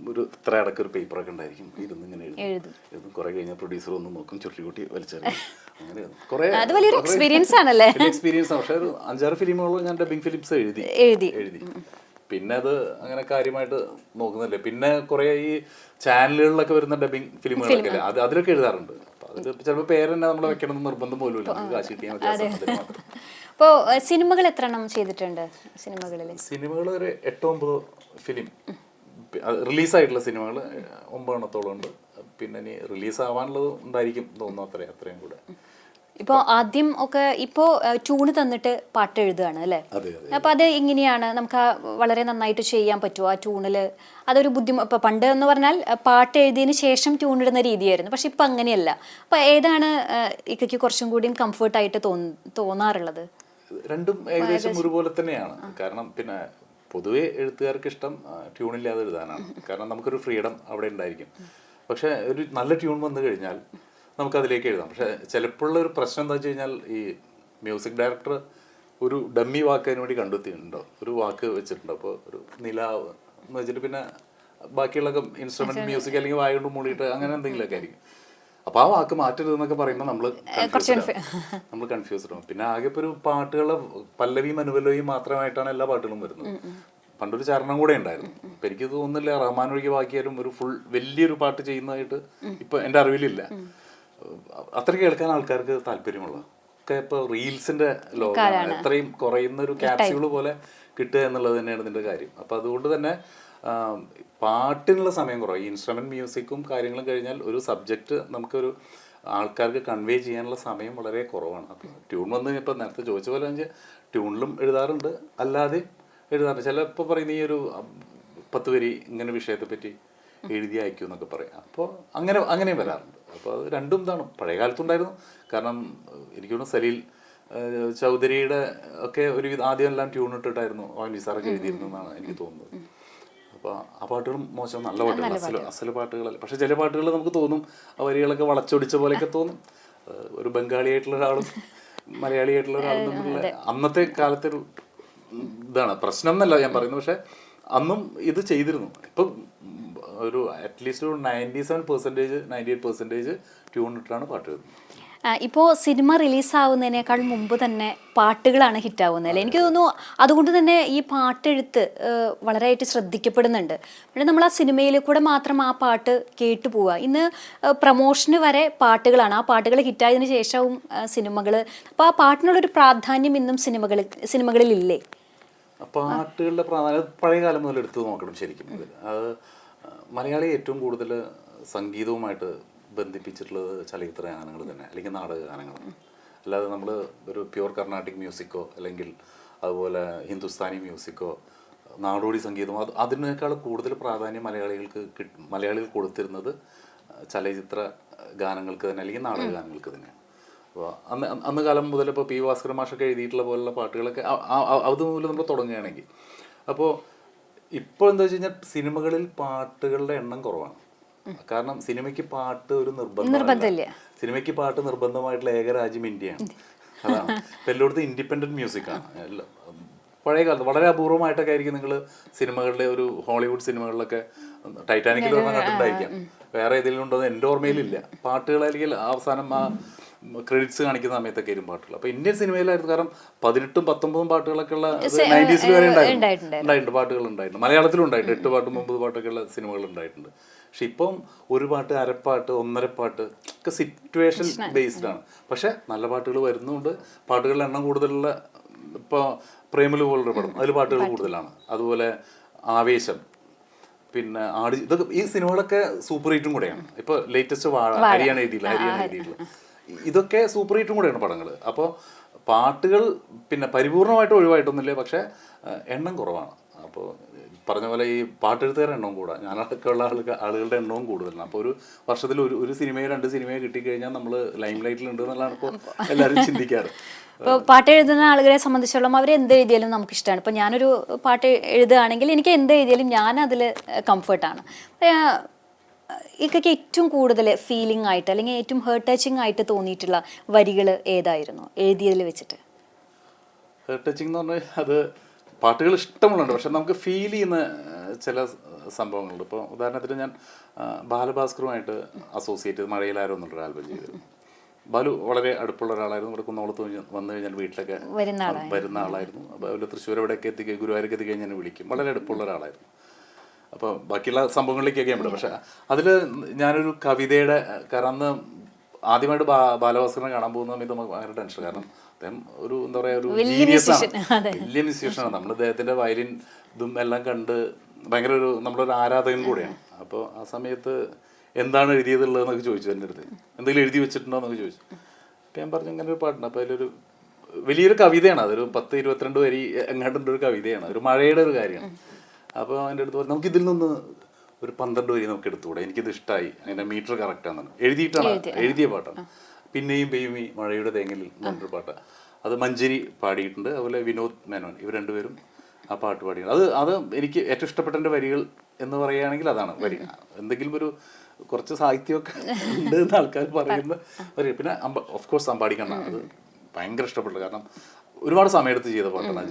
ഒരു ഇത്ര അടക്കൊരു പേപ്പറൊക്കെ ഉണ്ടായിരിക്കും, ഇരുന്ന് ഇങ്ങനെ എഴുതും. കുറെ കഴിഞ്ഞാൽ പ്രൊഡ്യൂസർ ഒന്ന് നോക്കും, ചുരുട്ടിക്കുട്ടി വലിച്ചെറിയും. അങ്ങനെ കുറെ എക്സ്പീരിയൻസ് ആണ്. പക്ഷെ ഒരു 5-6 ഫിലിമുകളും ഞാൻ ഡബ്ബിങ് ഫിലിംസ് എഴുതി. പിന്നെ അത് അങ്ങനെ കാര്യമായിട്ട് നോക്കുന്നില്ല. പിന്നെ കുറെ ഈ ചാനലുകളിലൊക്കെ വരുന്ന ഡബ്ബിങ് ഫിലിമുകളൊക്കെ അല്ലേ, അതിലൊക്കെ എഴുതാറുണ്ട്. അപ്പൊ അതിൽ ചിലപ്പോൾ പേര് തന്നെ നമ്മൾ വെക്കണം എന്ന് നിർബന്ധം പോലും ഇല്ല, നമുക്ക് കാശ് കിട്ടിയാൽ മതി. അപ്പോൾ സിനിമകൾ എത്ര എണ്ണം ചെയ്തിട്ടുണ്ട്? സിനിമകൾ ഒരു 8-9 ഫിലിം റിലീസായിട്ടുള്ള സിനിമകൾ 9 എണ്ണത്തോളം ഉണ്ട്. പിന്നെ ഇനി റിലീസാവാനുള്ളത് ഉണ്ടായിരിക്കും തോന്നുന്നു, അത്രയും കൂടെ. ഇപ്പോൾ ആദ്യം ഒക്കെ ഇപ്പോൾ ട്യൂണ് തന്നിട്ട് പാട്ട് എഴുതുകയാണ് അല്ലേ? അപ്പോൾ അത് എങ്ങനെയാണ് നമുക്ക് വളരെ നന്നായിട്ട് ചെയ്യാൻ പറ്റുമോ ആ ട്യൂണിൽ? അതൊരു ബുദ്ധിമുട്ട്. ഇപ്പോൾ പണ്ട് എന്ന് പറഞ്ഞാൽ പാട്ട് എഴുതിയതിന് ശേഷം ട്യൂൺ ഇടുന്ന രീതിയായിരുന്നു, പക്ഷെ ഇപ്പം അങ്ങനെയല്ല. അപ്പോൾ ഏതാണ് ഇക്കയ്ക്ക് കുറച്ചും കൂടിയും കംഫർട്ടായിട്ട് തോന്നാറുള്ളത്? രണ്ടും ഏകദേശം ഒരുപോലെ തന്നെയാണ്. കാരണം പിന്നെ പൊതുവെ എഴുത്തുകാർക്ക് ഇഷ്ടം ട്യൂണില്ലാതെ എഴുതാനാണ്. കാരണം നമുക്കൊരു ഫ്രീഡം അവിടെ ഉണ്ടായിരിക്കും. പക്ഷെ ഒരു നല്ല ട്യൂൺ വന്നു കഴിഞ്ഞാൽ നമുക്കതിലേക്ക് എഴുതാം. പക്ഷെ ചിലപ്പോഴുള്ള ഒരു പ്രശ്നം എന്താ വെച്ച് കഴിഞ്ഞാൽ ഈ മ്യൂസിക് ഡയറക്ടർ ഒരു ഡമ്മി വാക്ക് അതിന് വേണ്ടി കണ്ടെത്തിയിട്ടുണ്ടോ, ഒരു വാക്ക് വെച്ചിട്ടുണ്ടോ. അപ്പോൾ ഒരു നിലാവ് എന്ന് വെച്ചിട്ട് പിന്നെ ബാക്കിയുള്ള ഇൻസ്ട്രുമെന്റ് മ്യൂസിക് അല്ലെങ്കിൽ വായ കൊണ്ട് മൂടിയിട്ട് അങ്ങനെ എന്തെങ്കിലുമൊക്കെ ആയിരിക്കും. അപ്പോൾ ആ വാക്ക് മാറ്റരുതെന്നൊക്കെ പറയുമ്പോൾ നമ്മൾ കൺഫ്യൂസ്ഡ് ആവും. പിന്നെ ആകെ ഇപ്പോൾ ഒരു പാട്ടുകളുടെ പല്ലവിയും അനുപല്ലവിയും മാത്രമായിട്ടാണ് എല്ലാ പാട്ടുകളും വരുന്നത്. പണ്ടൊരു ചരണം കൂടെ ഉണ്ടായിരുന്നു. അപ്പം എനിക്ക് തോന്നുന്നില്ല റഹ്മാൻ ഒഴികെ ബാക്കിയാലും ഒരു ഫുൾ വലിയൊരു പാട്ട് ചെയ്യുന്നതായിട്ട് ഇപ്പം എൻ്റെ അറിവിലില്ല. അത്ര കേൾക്കാൻ ആൾക്കാർക്ക് താല്പര്യമുള്ള ഒക്കെ ഇപ്പോൾ റീൽസിന്റെ ലോകമാണ്. എത്രയും കുറയുന്ന ഒരു ക്യാപ്സ്യൂൾ പോലെ കിട്ടുക എന്നുള്ളത് തന്നെയാണ് ഇതിൻ്റെ കാര്യം. അപ്പം അതുകൊണ്ട് തന്നെ പാട്ടിനുള്ള സമയം കുറവ്. ഈ ഇൻസ്ട്രുമെന്റ് മ്യൂസിക്കും കാര്യങ്ങളും കഴിഞ്ഞാൽ ഒരു സബ്ജക്റ്റ് നമുക്കൊരു ആൾക്കാർക്ക് കൺവേ ചെയ്യാനുള്ള സമയം വളരെ കുറവാണ്. അപ്പോൾ ട്യൂൺ വന്ന് ഇപ്പോൾ നേരത്തെ ചോദിച്ച പോലെ വെച്ചാൽ ട്യൂണിലും എഴുതാറുണ്ട്, അല്ലാതെ എഴുതാറുണ്ട്. ചിലപ്പോൾ പറയുന്ന ഈ ഒരു 10 വരി ഇങ്ങനെ വിഷയത്തെ പറ്റി എഴുതി അയക്കും എന്നൊക്കെ പറയാം. അപ്പോൾ അങ്ങനെയും വരാറുണ്ട്. അപ്പോൾ അത് രണ്ടും ഇതാണ്. പഴയ കാലത്തുണ്ടായിരുന്നു. കാരണം എനിക്ക് തോന്നുന്നു സലീൽ ചൗധരിയുടെ ഒക്കെ ഒരു ആദ്യം എല്ലാം ട്യൂൺ ഇട്ടിട്ടായിരുന്നു ONV സാറൊക്കെ എഴുതിയിരുന്നെന്നാണ് എനിക്ക് തോന്നുന്നത്. അപ്പോൾ ആ പാട്ടുകളും മോശം, നല്ല പാട്ടുകൾ, അസല് പാട്ടുകളല്ല. പക്ഷെ ചില പാട്ടുകൾ നമുക്ക് തോന്നും ആ വരികളൊക്കെ വളച്ചൊടിച്ച പോലെയൊക്കെ തോന്നും. ഒരു ബംഗാളിയായിട്ടുള്ള ഒരാളും മലയാളിയായിട്ടുള്ള ഒരാളും തമ്മിലുള്ള അന്നത്തെ കാലത്തെ ഒരു ഇതാണ് പ്രശ്നം എന്നല്ല ഞാൻ പറയുന്നത്. പക്ഷെ അന്നും ഇത് ചെയ്തിരുന്നു. ഇപ്പം ഒരു അറ്റ്ലീസ്റ്റ് ഒരു 97%, 98% ട്യൂൺ ഇട്ടാണ് പാട്ട് എഴുതുന്നത്. ഇപ്പോൾ സിനിമ റിലീസാവുന്നതിനേക്കാൾ മുമ്പ് തന്നെ പാട്ടുകളാണ് ഹിറ്റാവുന്നത് അല്ലേ? എനിക്ക് തോന്നുന്നു അതുകൊണ്ട് തന്നെ ഈ പാട്ടെഴുത്ത് വളരെയായിട്ട് ശ്രദ്ധിക്കപ്പെടുന്നുണ്ട്. പിന്നെ നമ്മൾ ആ സിനിമയിൽ കൂടെ മാത്രം ആ പാട്ട് കേട്ടു പോവുക. ഇന്ന് പ്രമോഷന് വരെ പാട്ടുകളാണ്. ആ പാട്ടുകൾ ഹിറ്റായതിനു ശേഷവും സിനിമകൾ. അപ്പോൾ ആ പാട്ടിനുള്ളൊരു പ്രാധാന്യം ഇന്നും സിനിമകളിലില്ലേ? പാട്ടുകളുടെ പ്രാധാന്യം പഴയ കാലം മുതൽ എടുത്ത് നോക്കണം ശരിക്കും. അത് മലയാളി ഏറ്റവും കൂടുതൽ സംഗീതവുമായിട്ട് ബന്ധിപ്പിച്ചിട്ടുള്ളത് ചലച്ചിത്ര ഗാനങ്ങൾ തന്നെ, അല്ലെങ്കിൽ നാടക ഗാനങ്ങളാണ്. അല്ലാതെ നമ്മൾ ഒരു പ്യുവർ കർണാട്ടിക് മ്യൂസിക്കോ അല്ലെങ്കിൽ അതുപോലെ ഹിന്ദുസ്ഥാനി മ്യൂസിക്കോ നാടോടി സംഗീതമോ അതിനേക്കാൾ കൂടുതൽ പ്രാധാന്യം മലയാളികൾ കൊടുത്തിരുന്നത് ചലച്ചിത്ര ഗാനങ്ങൾക്ക് തന്നെ, അല്ലെങ്കിൽ നാടക ഗാനങ്ങൾക്ക് തന്നെയാണ്. അപ്പോൾ അന്ന് കാലം മുതൽ ഇപ്പോൾ പി ഭാസ്കരൻ മാഷൊക്കെ എഴുതിയിട്ടുള്ള പോലുള്ള പാട്ടുകളൊക്കെ അതുമൂലം നമ്മൾ തുടങ്ങുകയാണെങ്കിൽ. അപ്പോൾ ഇപ്പോൾ എന്താ വെച്ച് കഴിഞ്ഞാൽ സിനിമകളിൽ പാട്ടുകളുടെ എണ്ണം കുറവാണ്. കാരണം സിനിമയ്ക്ക് പാട്ട് ഒരു നിർബന്ധമില്ല. സിനിമയ്ക്ക് പാട്ട് നിർബന്ധമായിട്ടുള്ള ഏക രാജ്യം ഇന്ത്യയാണ്. അതാണ്. ഇപ്പം എല്ലായിടത്തും ഇൻഡിപെൻഡൻറ്റ് മ്യൂസിക്കാണ്. പഴയ കാലത്ത് വളരെ അപൂർവമായിട്ടൊക്കെ ആയിരിക്കും നിങ്ങൾ സിനിമകളിലെ ഒരു ഹോളിവുഡ് സിനിമകളിലൊക്കെ ടൈറ്റാനിക്കിൽ പറഞ്ഞാൽ കണ്ടിട്ടുണ്ടായിരിക്കാം. വേറെ ഏതെങ്കിലും ഉണ്ടോ എന്ന് എൻ്റെ ഓർമ്മയിലില്ല. പാട്ടുകളായിരിക്കും അവസാനം ആ ക്രെഡിറ്റ്സ് കാണിക്കുന്ന സമയത്തൊക്കെ ആയിരുന്നു പാട്ടുകൾ. അപ്പോൾ ഇന്ത്യൻ സിനിമയിലായിരുന്നു. കാരണം 18, 19 പാട്ടുകളൊക്കെ ഉള്ള 90s വരെ ഉണ്ടായിട്ടുണ്ട്, പാട്ടുകൾ ഉണ്ടായിട്ടുണ്ട്. മലയാളത്തിലും ഉണ്ടായിട്ടുണ്ട്. 8 പാട്ടും 9 പാട്ടൊക്കെ ഉള്ള സിനിമകൾ ഉണ്ടായിട്ടുണ്ട്. പക്ഷെ ഇപ്പം ഒരു പാട്ട്, അരപ്പാട്ട്, ഒന്നരപ്പാട്ട് ഒക്കെ സിറ്റുവേഷൻ ബേസ്ഡ് ആണ്. പക്ഷെ നല്ല പാട്ടുകൾ വരുന്നുണ്ട്. പാട്ടുകളുടെ എണ്ണം കൂടുതലുള്ള ഇപ്പോൾ പ്രേമലു പോലൊരു പടം, അതിൽ പാട്ടുകൾ കൂടുതലാണ്. അതുപോലെ ആവേശം, പിന്നെ ഇതൊക്കെ ഈ സിനിമകളൊക്കെ സൂപ്പർ ഹിറ്റും കൂടെയാണ്. ഇപ്പോൾ ലേറ്റസ്റ്റ് വാഴ, ഹരിയാന എഴുതിയിട്ടുള്ള ഇതൊക്കെ സൂപ്പർ ഹിറ്റും കൂടെയാണ് പടങ്ങൾ. അപ്പോൾ പാട്ടുകൾ പിന്നെ പരിപൂർണമായിട്ട് ഒഴിവായിട്ടൊന്നുമില്ല, പക്ഷെ എണ്ണം കുറവാണ്. അപ്പോൾ പറഞ്ഞ പോലെ ഈ പാട്ടെഴുത്തുകാരുടെ എണ്ണവും കൂടാ, ഞാനടക്കം ഉള്ള ആളുകളുടെ എണ്ണവും കൂടുതലാണ്. അപ്പോൾ ഒരു വർഷത്തിൽ ഒരു സിനിമയോ 2 സിനിമയോ കിട്ടിക്കഴിഞ്ഞാൽ നമ്മൾ ലൈം ലൈറ്റിലുണ്ട് എന്നുള്ളതാണ് ഇപ്പോൾ എല്ലാവരും ചിന്തിക്കാറ്. ഇപ്പോൾ പാട്ട് എഴുതുന്ന ആളുകളെ സംബന്ധിച്ചോളം അവർ എന്ത് എഴുതിയാലും നമുക്ക് ഇഷ്ടമാണ്. ഇപ്പോൾ ഞാനൊരു പാട്ട് എഴുതുകയാണെങ്കിൽ എനിക്ക് എന്ത് എഴുതിയാലും ഞാൻ അതിൽ കംഫർട്ടാണ്. ഇതൊക്കെ ഏറ്റവും കൂടുതൽ ഫീലിംഗ് ആയിട്ട് അല്ലെങ്കിൽ ഏറ്റവും ഹേർട്ട് ടച്ചിങ് ആയിട്ട് തോന്നിയിട്ടുള്ള വരികൾ ഏതായിരുന്നു എഴുതിയതിൽ വെച്ചിട്ട്? ഹേർട്ട് ടച്ചിങ് എന്ന് പറഞ്ഞാൽ അത് പാട്ടുകൾ ഇഷ്ടമുള്ളുണ്ട്, പക്ഷെ നമുക്ക് ഫീൽ ചെയ്യുന്ന ചില സംഭവങ്ങളുണ്ട്. ഇപ്പോൾ ഉദാഹരണത്തിന് ഞാൻ ബാലഭാസ്കറുമായിട്ട് അസോസിയേറ്റ് ചെയ്ത് മഴയിലാരോ എന്നുള്ളൊരു ആൽബം ചെയ്തിരുന്നു. ബാലു വളരെ അടുപ്പുള്ള ഒരാളായിരുന്നു. ഇവിടെ കുന്നോളത്ത് വന്നു കഴിഞ്ഞാൽ വീട്ടിലൊക്കെ വരുന്ന ആളായിരുന്നു. അപ്പോൾ അതിൽ തൃശ്ശൂർ എവിടെയൊക്കെ ഗുരുവായൂരൊക്കെ എത്തിക്കഴിഞ്ഞാൽ ഞാൻ വിളിക്കും. വളരെ അടുപ്പുള്ള ഒരാളായിരുന്നു. അപ്പോൾ ബാക്കിയുള്ള സംഭവങ്ങളിലേക്കൊക്കെ ഞാൻ വിടും. പക്ഷെ അതിൽ ഞാനൊരു കവിതയുടെ, കാരണം അന്ന് ആദ്യമായിട്ട് ബാലഭാസ്കറിനെ കാണാൻ പോകുന്ന സമയത്ത് നമുക്ക് ഭയങ്കര ടെൻഷൻ. കാരണം അദ്ദേഹം ഒരു എന്താ പറയുക, ഒരു ജീനിയസാണ്, വലിയ മ്യൂസിഷ്യനാണ്. നമ്മൾ അദ്ദേഹത്തിൻ്റെ വയലിൻ ഇതും എല്ലാം കണ്ട് ഭയങ്കര നമ്മളൊരു ആരാധകൻ കൂടെയാണ്. അപ്പോൾ ആ സമയത്ത് എന്താണ് എഴുതിയതുള്ളതെന്നൊക്കെ ചോദിച്ചു എൻ്റെ അടുത്ത്. എന്തെങ്കിലും എഴുതി വെച്ചിട്ടുണ്ടോ എന്നൊക്കെ ചോദിച്ചു. അപ്പം ഞാൻ പറഞ്ഞു ഇങ്ങനെ ഒരു പാട്ടുണ്ട്. അപ്പോൾ അതിലൊരു വലിയൊരു കവിതയാണ്, അതൊരു 10-22 വരി എങ്ങാണ്ടുള്ളൊരു കവിതയാണ്, ഒരു മഴയുടെ ഒരു കാര്യമാണ്. അപ്പോൾ എൻ്റെ അടുത്ത് പറഞ്ഞു നമുക്കിതിൽ നിന്ന് ഒരു 12 വരി നമുക്ക് എടുത്തുകൂടെ, എനിക്കിത് ഇഷ്ടമായി, അതിൻ്റെ മീറ്റർ കറക്റ്റാണെന്നാണ്. എഴുതിയ പാട്ടാണ്. പിന്നെയും പെയ്യും ഈ മഴയുടെ തേങ്ങലിൽ എന്നൊരു പാട്ട്. അത് മഞ്ജരി പാടിയിട്ടുണ്ട്. അതുപോലെ വിനോദ് മേനോൻ, ഇവർ രണ്ടുപേരും ആ പാട്ട് പാടിയിട്ടുണ്ട്. അത് എനിക്ക് ഏറ്റവും ഇഷ്ടപ്പെട്ട എൻ്റെ വരികൾ എന്ന് പറയുകയാണെങ്കിൽ അതാണ് വരി. എന്തെങ്കിലും ഒരു കുറച്ച് സാഹിത്യമൊക്കെ ഉണ്ട് എന്ന് ആൾക്കാർ പറയുന്ന വരി. പിന്നെ ഓഫ് കോഴ്സ് അമ്പാടിക്കണ്ണ, അത് ഭയങ്കര ഇഷ്ടപ്പെട്ടു. കാരണം ഒരുപാട് സമയമെടുത്ത് ചെയ്ത പാട്ടാണ്.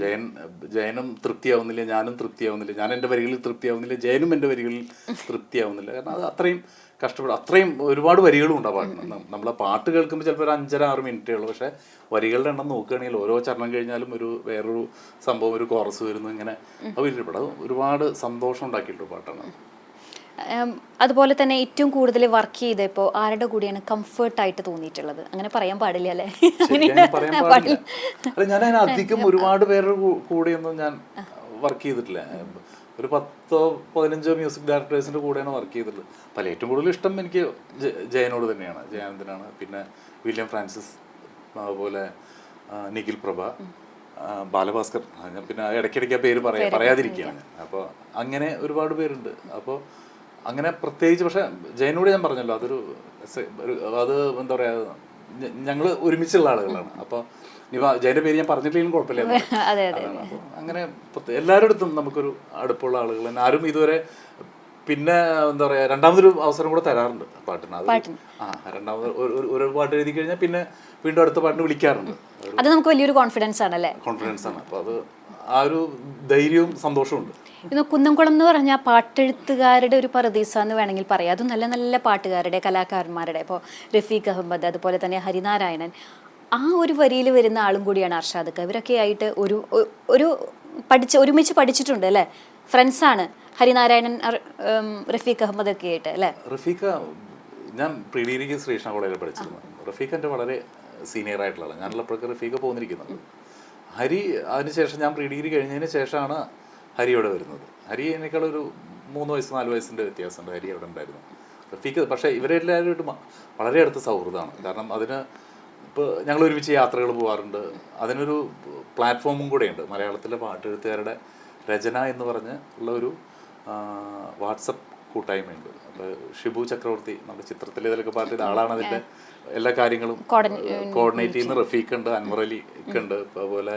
ജയനും തൃപ്തിയാവുന്നില്ല, ഞാനും തൃപ്തിയാവുന്നില്ല, ഞാൻ എൻ്റെ വരികളിൽ തൃപ്തിയാവുന്നില്ല, ജയനും എൻ്റെ വരികളിൽ തൃപ്തിയാവുന്നില്ല. കാരണം അത് അത്രയും കഷ്ടപ്പെടും. അത്രയും ഒരുപാട് വരികളും ഉണ്ട് ആ പാട്ടിന്. നമ്മളെ പാട്ട് കേൾക്കുമ്പോൾ ചിലപ്പോൾ ഒരു 5-6 മിനിറ്റേ ഉള്ളൂ. പക്ഷേ വരികളുടെ എണ്ണം നോക്കുകയാണെങ്കിൽ ഓരോ ചരണം കഴിഞ്ഞാലും വേറൊരു സംഭവം, ഒരു കോറസ് വരുന്നു. ഇങ്ങനെ അത് അത് ഒരുപാട് സന്തോഷം ഉണ്ടാക്കിയിട്ടുള്ള പാട്ടാണ്. അതുപോലെ തന്നെ ഏറ്റവും കൂടുതൽ വർക്ക് ചെയ്തപ്പോൾ ആരുടെ കൂടെയാണ് കംഫർട്ടായിട്ട് തോന്നിയിട്ടുള്ളത്? അങ്ങനെ പറയാൻ പാടില്ല അല്ലേ? ഞാൻ അധികം ഒരുപാട് പേരുടെ കൂടെയൊന്നും ഞാൻ വർക്ക് ചെയ്തിട്ടില്ല. ഒരു 10-15 മ്യൂസിക് ഡയറക്ടേഴ്സിൻ്റെ കൂടെയാണ് വർക്ക് ചെയ്തിട്ടുള്ളത്. അപ്പോൾ ഏറ്റവും കൂടുതൽ ഇഷ്ടം എനിക്ക് ജയനോട് തന്നെയാണ്, ജയാനന്ദനാണ്. പിന്നെ വില്യം ഫ്രാൻസിസ്, അതുപോലെ നിഖിൽ പ്രഭ, ബാലഭാസ്കർ. ഞാൻ പിന്നെ ഇടയ്ക്കിടയ്ക്ക് ആ പേര് പറയാതിരിക്കുകയാണ് ഞാൻ. അപ്പോൾ അങ്ങനെ ഒരുപാട് പേരുണ്ട്. അപ്പോൾ അങ്ങനെ പ്രത്യേകിച്ച്, പക്ഷേ ജയനോട് ഞാൻ പറഞ്ഞല്ലോ, അത് എന്താ പറയുക, ഞങ്ങൾ ഒരുമിച്ചുള്ള ആളുകളാണ്. അപ്പോൾ ഇനി ജയൻ്റെ പേര് ഞാൻ പറഞ്ഞിട്ടില്ലെങ്കിലും കുഴപ്പമില്ല. അപ്പോൾ അങ്ങനെ എല്ലാവരുടെ അടുത്തും നമുക്കൊരു അടുപ്പുള്ള ആളുകൾ തന്നെ. ആരും ഇതുവരെ പിന്നെ എന്താ പറയുക, രണ്ടാമതൊരു അവസരം കൂടെ തരാറുണ്ട് പാട്ടിന്. അത് രണ്ടാമത് ഒരു പാട്ട് എഴുതി കഴിഞ്ഞാൽ പിന്നെ വീണ്ടും അടുത്ത പാട്ടിന് വിളിക്കാറുണ്ട്. അത് നമുക്ക് വലിയൊരു കോൺഫിഡൻസ് ആണല്ലേ? കോൺഫിഡൻസ് ആണ്. അപ്പോൾ അത് ആ ഒരു ധൈര്യവും സന്തോഷമുണ്ട്. ഇന്ന് കുന്നംകുളം എന്ന് പറഞ്ഞാൽ പാട്ടെഴുത്തുകാരുടെ ഒരു പറുദീസ എന്ന് വേണമെങ്കിൽ പറയാം. അതും നല്ല നല്ല പാട്ടുകാരുടെ, കലാകാരന്മാരുടെ, ഇപ്പോൾ റഫീഖ് അഹമ്മദ്, അതുപോലെ തന്നെ ഹരിനാരായണൻ, ആ ഒരു വരിയിൽ വരുന്ന ആളും കൂടിയാണ് അർഷാദ് ഖാൻ. ഇവരൊക്കെ ആയിട്ട് ഒരുമിച്ച് പഠിച്ചിട്ടുണ്ട് അല്ലേ? ഫ്രണ്ട്സാണ് ഹരിനാരായണൻ, റഫീഖ് അഹമ്മദ് ഒക്കെ ആയിട്ട് അല്ലേ? റഫീഖ ഞാൻ പ്രീ ഡിഗ്രിക്ക് ശ്രീകൃഷ്ണ കോളേജിൽ പഠിച്ചിരുന്നത്. റഫീഖ് എൻ്റെ വളരെ സീനിയർ ആയിട്ടുള്ള ആളാണ്. ഞാനുള്ളപ്പോഴൊക്കെ റഫീഖ പോന്നിരിക്കുന്നത്. ഹരി അതിനുശേഷം ഞാൻ പ്രീ ഡിഗ്രി കഴിഞ്ഞതിന് ശേഷമാണ് ഹരി അവിടെ വരുന്നത്. ഹരി എന്നേക്കാളൊരു 3 വയസ്സ് 4 വയസ്സിൻ്റെ വ്യത്യാസമുണ്ട് ഹരി അവിടെ ഉണ്ടായിരുന്നു. റഫീഖ് പക്ഷേ ഇവരെല്ലാവരും വളരെ അടുത്ത സൗഹൃദമാണ്. കാരണം അതിന് ഇപ്പോൾ ഞങ്ങൾ ഒരുമിച്ച് യാത്രകൾ പോകാറുണ്ട്. അതിനൊരു പ്ലാറ്റ്ഫോമും കൂടെയുണ്ട്. മലയാളത്തിലെ പാട്ടെഴുത്തുകാരുടെ രചന എന്ന് പറഞ്ഞ് ഉള്ള ഒരു വാട്സപ്പ് കൂട്ടായ്മയുണ്ട്. അപ്പോൾ ഷിബു ചക്രവർത്തി നമ്മുടെ ചിത്രത്തിൽ ഇതിലൊക്കെ പാട്ട് ചെയ്ത ആളാണ്. അതിൻ്റെ എല്ലാ കാര്യങ്ങളും കോർഡിനേറ്റ് ചെയ്യുന്ന റഫീഖ് ഉണ്ട്, അൻവർ അലി ഒക്കെ ഉണ്ട്, അതുപോലെ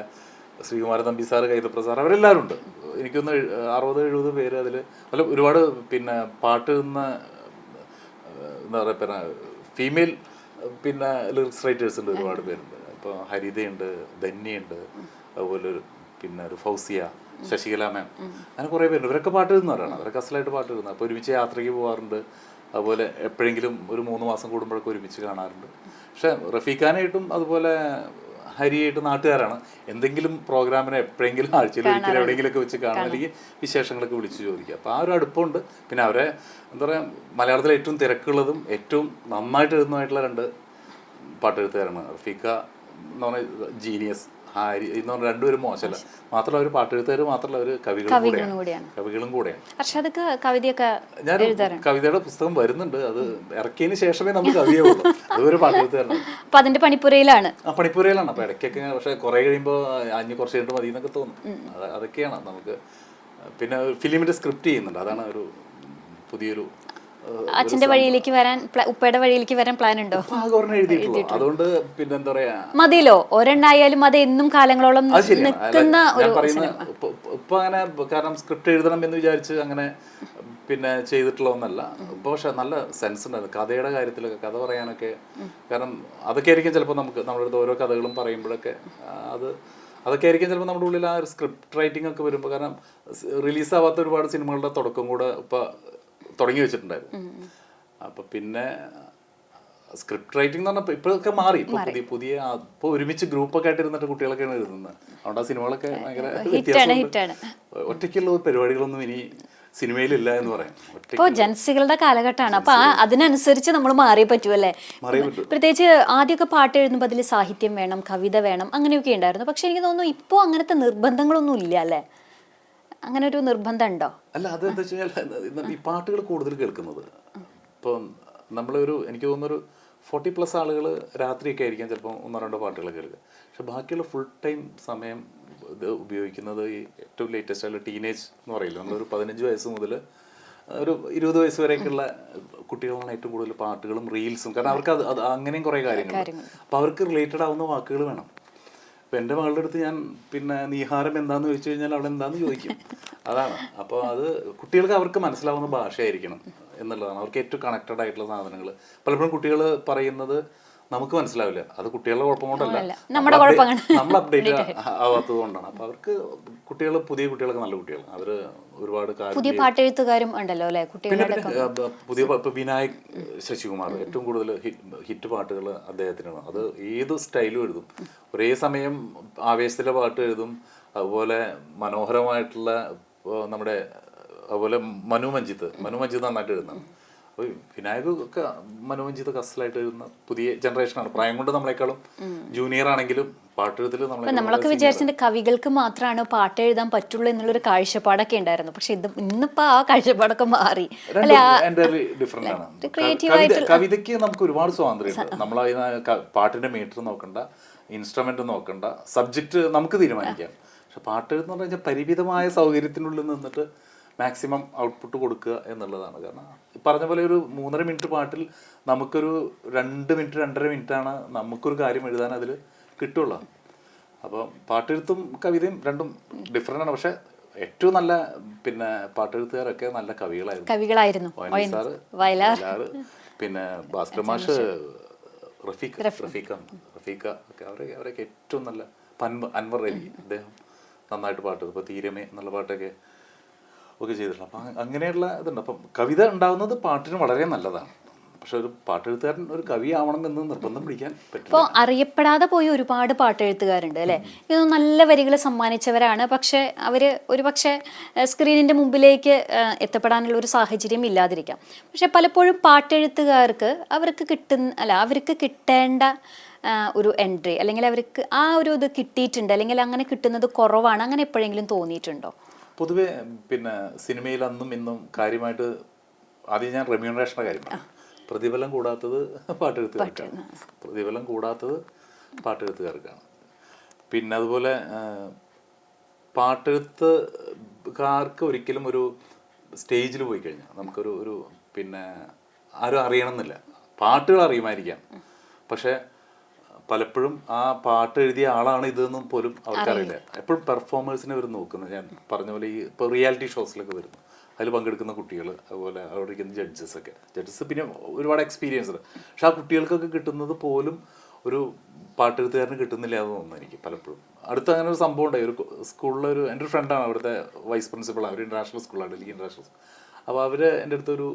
ശ്രീകുമാരൻ തമ്പി സാറ്, കൈതപ്രസാദ് സാർ, അവരെല്ലാവരും ഉണ്ട്. എനിക്കൊന്ന് 60-70 പേര് അതിൽ. അല്ല, ഒരുപാട് പിന്നെ പാട്ട് എന്താ പറയുക, പിന്നെ ഫീമെയിൽ പിന്നെ ലിറിക്സ് റൈറ്റേഴ്സ് ഉണ്ട്, ഒരുപാട് പേരുണ്ട്. ഇപ്പോൾ ഹരിതയുണ്ട്, ധന്യയുണ്ട്, അതുപോലെ പിന്നെ ഒരു ഫൗസിയ, ശശികല മാം, അങ്ങനെ കുറേ പേരുണ്ട്. ഇവരൊക്കെ പാട്ട് എഴുതുന്നവരാണ്. അവരൊക്കെ അസലായിട്ട് പാട്ട് എഴുതുന്നത്. അപ്പോൾ ഒരുമിച്ച് യാത്രയ്ക്ക് പോകാറുണ്ട്. അതുപോലെ എപ്പോഴെങ്കിലും ഒരു 3 മാസം കൂടുമ്പോഴൊക്കെ ഒരുമിച്ച് കാണാറുണ്ട്. പക്ഷേ റഫീഖാനായിട്ടും അതുപോലെ ഹരിയായിട്ട് നാട്ടുകാരാണ്. എന്തെങ്കിലും പ്രോഗ്രാമിന് എപ്പോഴെങ്കിലും ആഴ്ചയിൽ ഒരിക്കലും എവിടെയെങ്കിലുമൊക്കെ വെച്ച് കാണും, അല്ലെങ്കിൽ വിശേഷങ്ങളൊക്കെ വിളിച്ച് ചോദിക്കുക. അപ്പോൾ ആ ഒരു അടുപ്പമുണ്ട്. പിന്നെ അവരെ എന്താ പറയുക, മലയാളത്തിലെ ഏറ്റവും തിരക്കുള്ളതും ഏറ്റവും നന്നായിട്ട് എഴുതുന്നതായിട്ടുള്ള 2 പാട്ടെഴുത്തുകാരാണ്. റഫീഖ എന്ന് പറഞ്ഞാൽ ജീനിയസ്, ഹാരി എന്ന് പറഞ്ഞാൽ രണ്ടുപേരും മോശമല്ല. മാത്രമല്ല അവർ പാട്ടെഴുത്തുകാർ മാത്രമല്ല, അവർ കവികളും കൂടെയാണ്. ഞാൻ കവിതയുടെ പുസ്തകം വരുന്നുണ്ട്. അത് ഇറക്കിയതിന് ശേഷമേ നമുക്ക് കവിയുള്ളൂ. അതൊരു പാട്ടെഴുത്തുകാരനാണ്. അപ്പൊ അതിന്റെ പണിപ്പുരയിലാണ്. പണിപ്പുരയിലാണ്. അപ്പൊ ഇടയ്ക്കൊക്കെ, പക്ഷെ കുറെ കഴിയുമ്പോൾ കുറച്ച് കഴിഞ്ഞിട്ട് മതി എന്നൊക്കെ തോന്നും. അതൊക്കെയാണ് നമുക്ക്. പിന്നെ ഫിലിമിന്റെ സ്ക്രിപ്റ്റ് ചെയ്യുന്നുണ്ട്. അതാണ് ഒരു പുതിയൊരു അച്ഛന്റെ വഴിയിലേക്ക് വരാൻ, ഉപ്പയുടെ വഴിയിലേക്ക് വരാൻ പ്ലാൻ ഉണ്ടോ? അതുകൊണ്ട് പിന്നെ എന്താ പറയാ, മതിയല്ലോ ഒരെണ്ണായാലും അത് എന്നും കാലങ്ങളോളം നിൽക്കുന്ന ഒരു ഇപ്പൊ അങ്ങനെ. കാരണം സ്ക്രിപ്റ്റ് എഴുതണം എന്ന് വിചാരിച്ച് അങ്ങനെ പിന്നെ ചെയ്തിട്ടുള്ള ഒന്നല്ല. ഇപ്പൊ പക്ഷെ നല്ല സെൻസ് ഉണ്ടായിരുന്നു കഥയുടെ കാര്യത്തിലൊക്കെ, കഥ പറയാനൊക്കെ. കാരണം അതൊക്കെ ആയിരിക്കും ചിലപ്പോൾ നമുക്ക് നമ്മുടെ അടുത്ത് ഓരോ കഥകളും പറയുമ്പോഴൊക്കെ അതൊക്കെ ആയിരിക്കും ചിലപ്പോൾ നമ്മുടെ ഉള്ളിൽ ആ ഒരു സ്ക്രിപ്റ്റ് റൈറ്റിംഗ് ഒക്കെ വരുമ്പോൾ. കാരണം റിലീസാവാത്ത ഒരുപാട് സിനിമകളുടെ തുടക്കം കൂടെ ഇപ്പൊ തുടങ്ങി വെച്ചിട്ടുണ്ടായിരുന്നു. അപ്പൊ പിന്നെ സ്ക്രിപ്റ്റ് റൈറ്റിംഗ് എന്ന് പറഞ്ഞാൽ ഇപ്പോഴൊക്കെ മാറി. പുതിയ ഇപ്പോൾ ഒരുമിച്ച് ഗ്രൂപ്പൊക്കെ ആയിട്ട് ഇരുന്നിട്ട് കുട്ടികളൊക്കെയാണ് എഴുതുന്നത്. അതുകൊണ്ട് ആ സിനിമകളൊക്കെ ഭയങ്കര വ്യത്യാസമുണ്ട്. ഒറ്റയ്ക്കുള്ള പരിപാടികളൊന്നും ഇനി സിനിമയിലില്ല എന്ന് പറയാം. ഇപ്പോൾ ജൻസികളുടെ കാലഘട്ടമാണ്. അപ്പൊ അതിനനുസരിച്ച് നമ്മൾ മാറിയേ പറ്റുമല്ലേ? പ്രത്യേകിച്ച് ആദ്യമൊക്കെ പാട്ട് എഴുതുമ്പോൾ അതിൽ സാഹിത്യം വേണം, കവിത വേണം, അങ്ങനെയൊക്കെ ഉണ്ടായിരുന്നു. പക്ഷെ എനിക്ക് തോന്നുന്നു ഇപ്പോൾ അങ്ങനത്തെ നിർബന്ധങ്ങളൊന്നും ഇല്ല അല്ലേ? അങ്ങനെ ഒരു നിർബന്ധം ഉണ്ടോ? അല്ല, അതെന്താ വെച്ച് കഴിഞ്ഞാൽ ഈ പാട്ടുകൾ കൂടുതൽ കേൾക്കുന്നത് ഇപ്പം നമ്മളൊരു, എനിക്ക് തോന്നുന്നൊരു 40+ ആളുകൾ രാത്രിയൊക്കെ ആയിരിക്കാം ചിലപ്പോൾ 1-2 പാട്ടുകൾ കേൾക്കുക. പക്ഷെ ബാക്കിയുള്ള ഫുൾ ടൈം സമയം ഇത് ഉപയോഗിക്കുന്നത് ഈ ഏറ്റവും ലേറ്റസ്റ്റ് ആയിട്ടുള്ള ടീനേജ് എന്ന് പറയില്ല, നമ്മളൊരു 15 വയസ്സ് മുതൽ ഒരു 20 വയസ്സ് വരെയൊക്കെയുള്ള കുട്ടികളാണ് ഏറ്റവും കൂടുതൽ പാട്ടുകളും റീൽസും. കാരണം അവർക്ക് അത് അങ്ങനെയും കുറേ കാര്യങ്ങൾ. അപ്പോൾ അവർക്ക് റിലേറ്റഡ് ആവുന്ന വാക്കുകൾ വേണം. ഇപ്പം എൻ്റെ മകളുടെ അടുത്ത് ഞാൻ പിന്നെ നീഹാരം എന്താണെന്ന് ചോദിച്ചു കഴിഞ്ഞാൽ അവൾ എന്താണെന്ന് ചോദിക്കും. അതാണ്. അപ്പോൾ അത് കുട്ടികൾക്ക് അവർക്ക് മനസ്സിലാവുന്ന ഭാഷയായിരിക്കണം എന്നുള്ളതാണ്. അവർക്ക് ഏറ്റവും കണക്റ്റഡ് ആയിട്ടുള്ള സാധനങ്ങൾ പലപ്പോഴും കുട്ടികൾ പറയുന്നത് നമുക്ക് മനസ്സിലാവില്ല. അത് കുട്ടികളുടെ കുഴപ്പം കൊണ്ടല്ല, നമ്മൾ അപ്ഡേറ്റ് ആവാത്തത് കൊണ്ടാണ്. അപ്പോൾ അവർക്ക് പുതിയ കുട്ടികളൊക്കെ നല്ല കുട്ടികൾ, അവർ ഒരുപാട് പുതിയ പാട്ടെഴുത്തുകാരും ഉണ്ടല്ലോ അല്ലേ? പിന്നെ പുതിയ ഇപ്പോൾ വിനായക് ശശികുമാർ ഏറ്റവും കൂടുതൽ ഹിറ്റ് പാട്ടുകൾ അദ്ദേഹത്തിനാണ്. അത് ഏത് സ്റ്റൈലും എഴുതും. ഒരേ സമയം ആവേശത്തിലെ പാട്ട് എഴുതും, അതുപോലെ മനോഹരമായിട്ടുള്ള നമ്മുടെ അതുപോലെ മനു മഞ്ജിത്ത് നന്നായിട്ട് എഴുതുന്നതാണ്. അപ്പോൾ വിനായക് ഒക്കെ മനോരഞ്ജിത കസലായിട്ട് വരുന്ന പുതിയ ജനറേഷനാണ്. പ്രായം കൊണ്ട് നമ്മളെക്കാളും ജൂനിയർ ആണെങ്കിലും പാട്ടെഴുത്തിൽ നമ്മളൊക്കെ വിചാരിച്ചിട്ട് കവികൾക്ക് മാത്രമാണ് പാട്ട് എഴുതാൻ പറ്റുള്ളൂ എന്നുള്ളൊരു കാഴ്ചപ്പാടൊക്കെ ഉണ്ടായിരുന്നു. പക്ഷെ ഇന്നിപ്പോ ആ കാഴ്ചപ്പാടൊക്കെ മാറി. ഡിഫറെന്റ് ആണ്. കവിതയ്ക്ക് നമുക്ക് ഒരുപാട് സ്വാതന്ത്ര്യം. നമ്മൾ പാട്ടിന്റെ മീറ്റർ നോക്കണ്ട, ഇൻസ്ട്രുമെന്റ് നോക്കണ്ട, സബ്ജക്റ്റ് നമുക്ക് തീരുമാനിക്കാം. പക്ഷെ പാട്ടെഴുതെന്ന് പറഞ്ഞാൽ പരിമിതമായ സൗകര്യത്തിനുള്ളിൽ നിന്നിട്ട് മാക്സിമം ഔട്ട്പുട്ട് കൊടുക്കുക എന്നുള്ളതാണ്. കാരണം പറഞ്ഞ പോലെ ഒരു 3.5 മിനിറ്റ് പാട്ടിൽ നമുക്കൊരു 2 മിനിറ്റ് 2.5 മിനിറ്റാണ് നമുക്കൊരു കാര്യം എഴുതാൻ അതിൽ കിട്ടുള്ളൂ. അപ്പോൾ പാട്ടെഴുത്തും കവിതയും രണ്ടും ഡിഫറെൻ്റ് ആണ്. പക്ഷെ ഏറ്റവും നല്ല പിന്നെ പാട്ടെഴുത്തുകാരൊക്കെ നല്ല കവികളായിരുന്നു. സാറ്, വയലാർ, പിന്നെ ഭാസ്കർ മാഷ്, റഫീഖ ഒക്കെ അവരൊക്കെ ഏറ്റവും നല്ല അൻവർ അലി, അദ്ദേഹം നന്നായിട്ട് പാട്ട് ഇപ്പോൾ തീരമേ എന്നുള്ള പാട്ടൊക്കെ ചെയ്തിട്ടുണ്ട്. അപ്പം അങ്ങനെയുള്ള ഇതുണ്ട്. അപ്പം കവിത ഉണ്ടാകുന്നത് പാട്ടിന് വളരെ നല്ലതാണ്. പക്ഷെ ഒരു പാട്ടെഴുത്തുകാരൻ ഒരു കവി ആവണമെന്ന് നിർബന്ധം പിടിക്കാൻ പറ്റില്ല. ഇപ്പോൾ അറിയപ്പെടാതെ പോയി ഒരുപാട് പാട്ടെഴുത്തുകാരുണ്ട് അല്ലേ? ഇത് നല്ല വരികൾ സമ്മാനിച്ചവരാണ്. പക്ഷെ അവർ ഒരുപക്ഷെ സ്ക്രീനിൻ്റെ മുമ്പിലേക്ക് എത്തപ്പെടാനുള്ള ഒരു സാഹചര്യം ഇല്ലാതിരിക്കാം. പക്ഷെ പലപ്പോഴും പാട്ടെഴുത്തുകാർക്ക് അവർക്ക് കിട്ടേണ്ട ഒരു എൻട്രി അല്ലെങ്കിൽ അവർക്ക് ആ ഒരു ഇത് കിട്ടിയിട്ടുണ്ട്, അല്ലെങ്കിൽ അങ്ങനെ കിട്ടുന്നത് കുറവാണ്, അങ്ങനെ എപ്പോഴെങ്കിലും തോന്നിയിട്ടുണ്ടോ? പൊതുവെ പിന്നെ സിനിമയിൽ അന്നും ഇന്നും കാര്യമായിട്ട് ആദ്യം ഞാൻ റെമ്യൂണറേഷൻ്റെ കാര്യമാണ്. പ്രതിഫലം കൂടാത്തത് പാട്ടെഴുത്തുകാർക്കാണ്. പിന്നെ അതുപോലെ പാട്ടെഴുത്തുകാർക്ക് ഒരിക്കലും ഒരു സ്റ്റേജിൽ പോയി കഴിഞ്ഞാൽ നമുക്കൊരു പിന്നെ ആരും അറിയണമെന്നില്ല. പാട്ടുകൾ അറിയുമായിരിക്കാം, പക്ഷെ പലപ്പോഴും ആ പാട്ട് എഴുതിയ ആളാണ് ഇതെന്നും പോലും അവർക്കറിയില്ല. എപ്പോഴും പെർഫോമേഴ്സിനെ അവർ നോക്കുന്നത്. ഞാൻ പറഞ്ഞ പോലെ ഈ ഇപ്പോൾ റിയാലിറ്റി ഷോസിലൊക്കെ വരുന്നു, അതിൽ പങ്കെടുക്കുന്ന കുട്ടികൾ, അതുപോലെ അവിടെ ഇരിക്കുന്ന ജഡ്ജസ് പിന്നെ ഒരുപാട് എക്സ്പീരിയൻസ് ഉണ്ട്. പക്ഷെ ആ കുട്ടികൾക്കൊക്കെ കിട്ടുന്നത് പോലും ഒരു പാട്ടെഴുത്തുകാരന് കിട്ടുന്നില്ല എന്ന് തോന്നുന്നു എനിക്ക് പലപ്പോഴും. അടുത്ത് അങ്ങനെ ഒരു സംഭവം ഉണ്ടായി. ഒരു സ്കൂളിലൊരു എൻ്റെ ഒരു ഫ്രണ്ടാണ് അവിടുത്തെ വൈസ് പ്രിൻസിപ്പളാണ്. അവർ ഇൻ്റർനാഷണൽ സ്കൂളാണ്, ഡൽഹി ഇൻ്റർനാഷണൽ സ്കൂൾ. അപ്പോൾ അവർ എൻ്റെ അടുത്തൊരു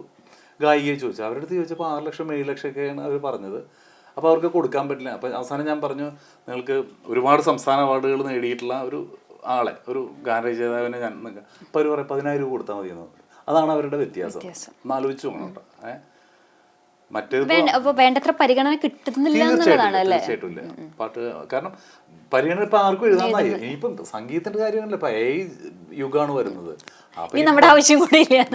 ഗായികയെ ചോദിച്ചു. അവരുടെ അടുത്ത് ചോദിച്ചപ്പോൾ 6 ലക്ഷം 7 ലക്ഷമൊക്കെയാണ് അവർ പറഞ്ഞത്. അപ്പോൾ അവർക്ക് കൊടുക്കാൻ പറ്റില്ല. അപ്പോൾ അവസാനം ഞാൻ പറഞ്ഞു, നിങ്ങൾക്ക് ഒരുപാട് സംസ്ഥാന അവാർഡുകൾ നേടിയിട്ടുള്ള ഒരു ആളെ, ഒരു ഗാനരചയിതാവിനെ ഞാൻ ഇപ്പോൾ അവർ പറയും 10,000 രൂപ കൊടുത്താൽ മതി എന്ന്. അതാണ് അവരുടെ വ്യത്യാസം. ഒന്ന് ആലോചിച്ച് നോക്കണം. വേണ്ടത്ര പരിഗണന കിട്ടുന്നില്ല. തീർച്ചയായിട്ടും ഇല്ല പാട്ട്. കാരണം പരിഗണന ഇപ്പം ആർക്കും എഴുതാനായി. ഇനിയിപ്പം സംഗീതത്തിന്റെ കാര്യമല്ല, ഇപ്പം യുഗമാണ് വരുന്നത്.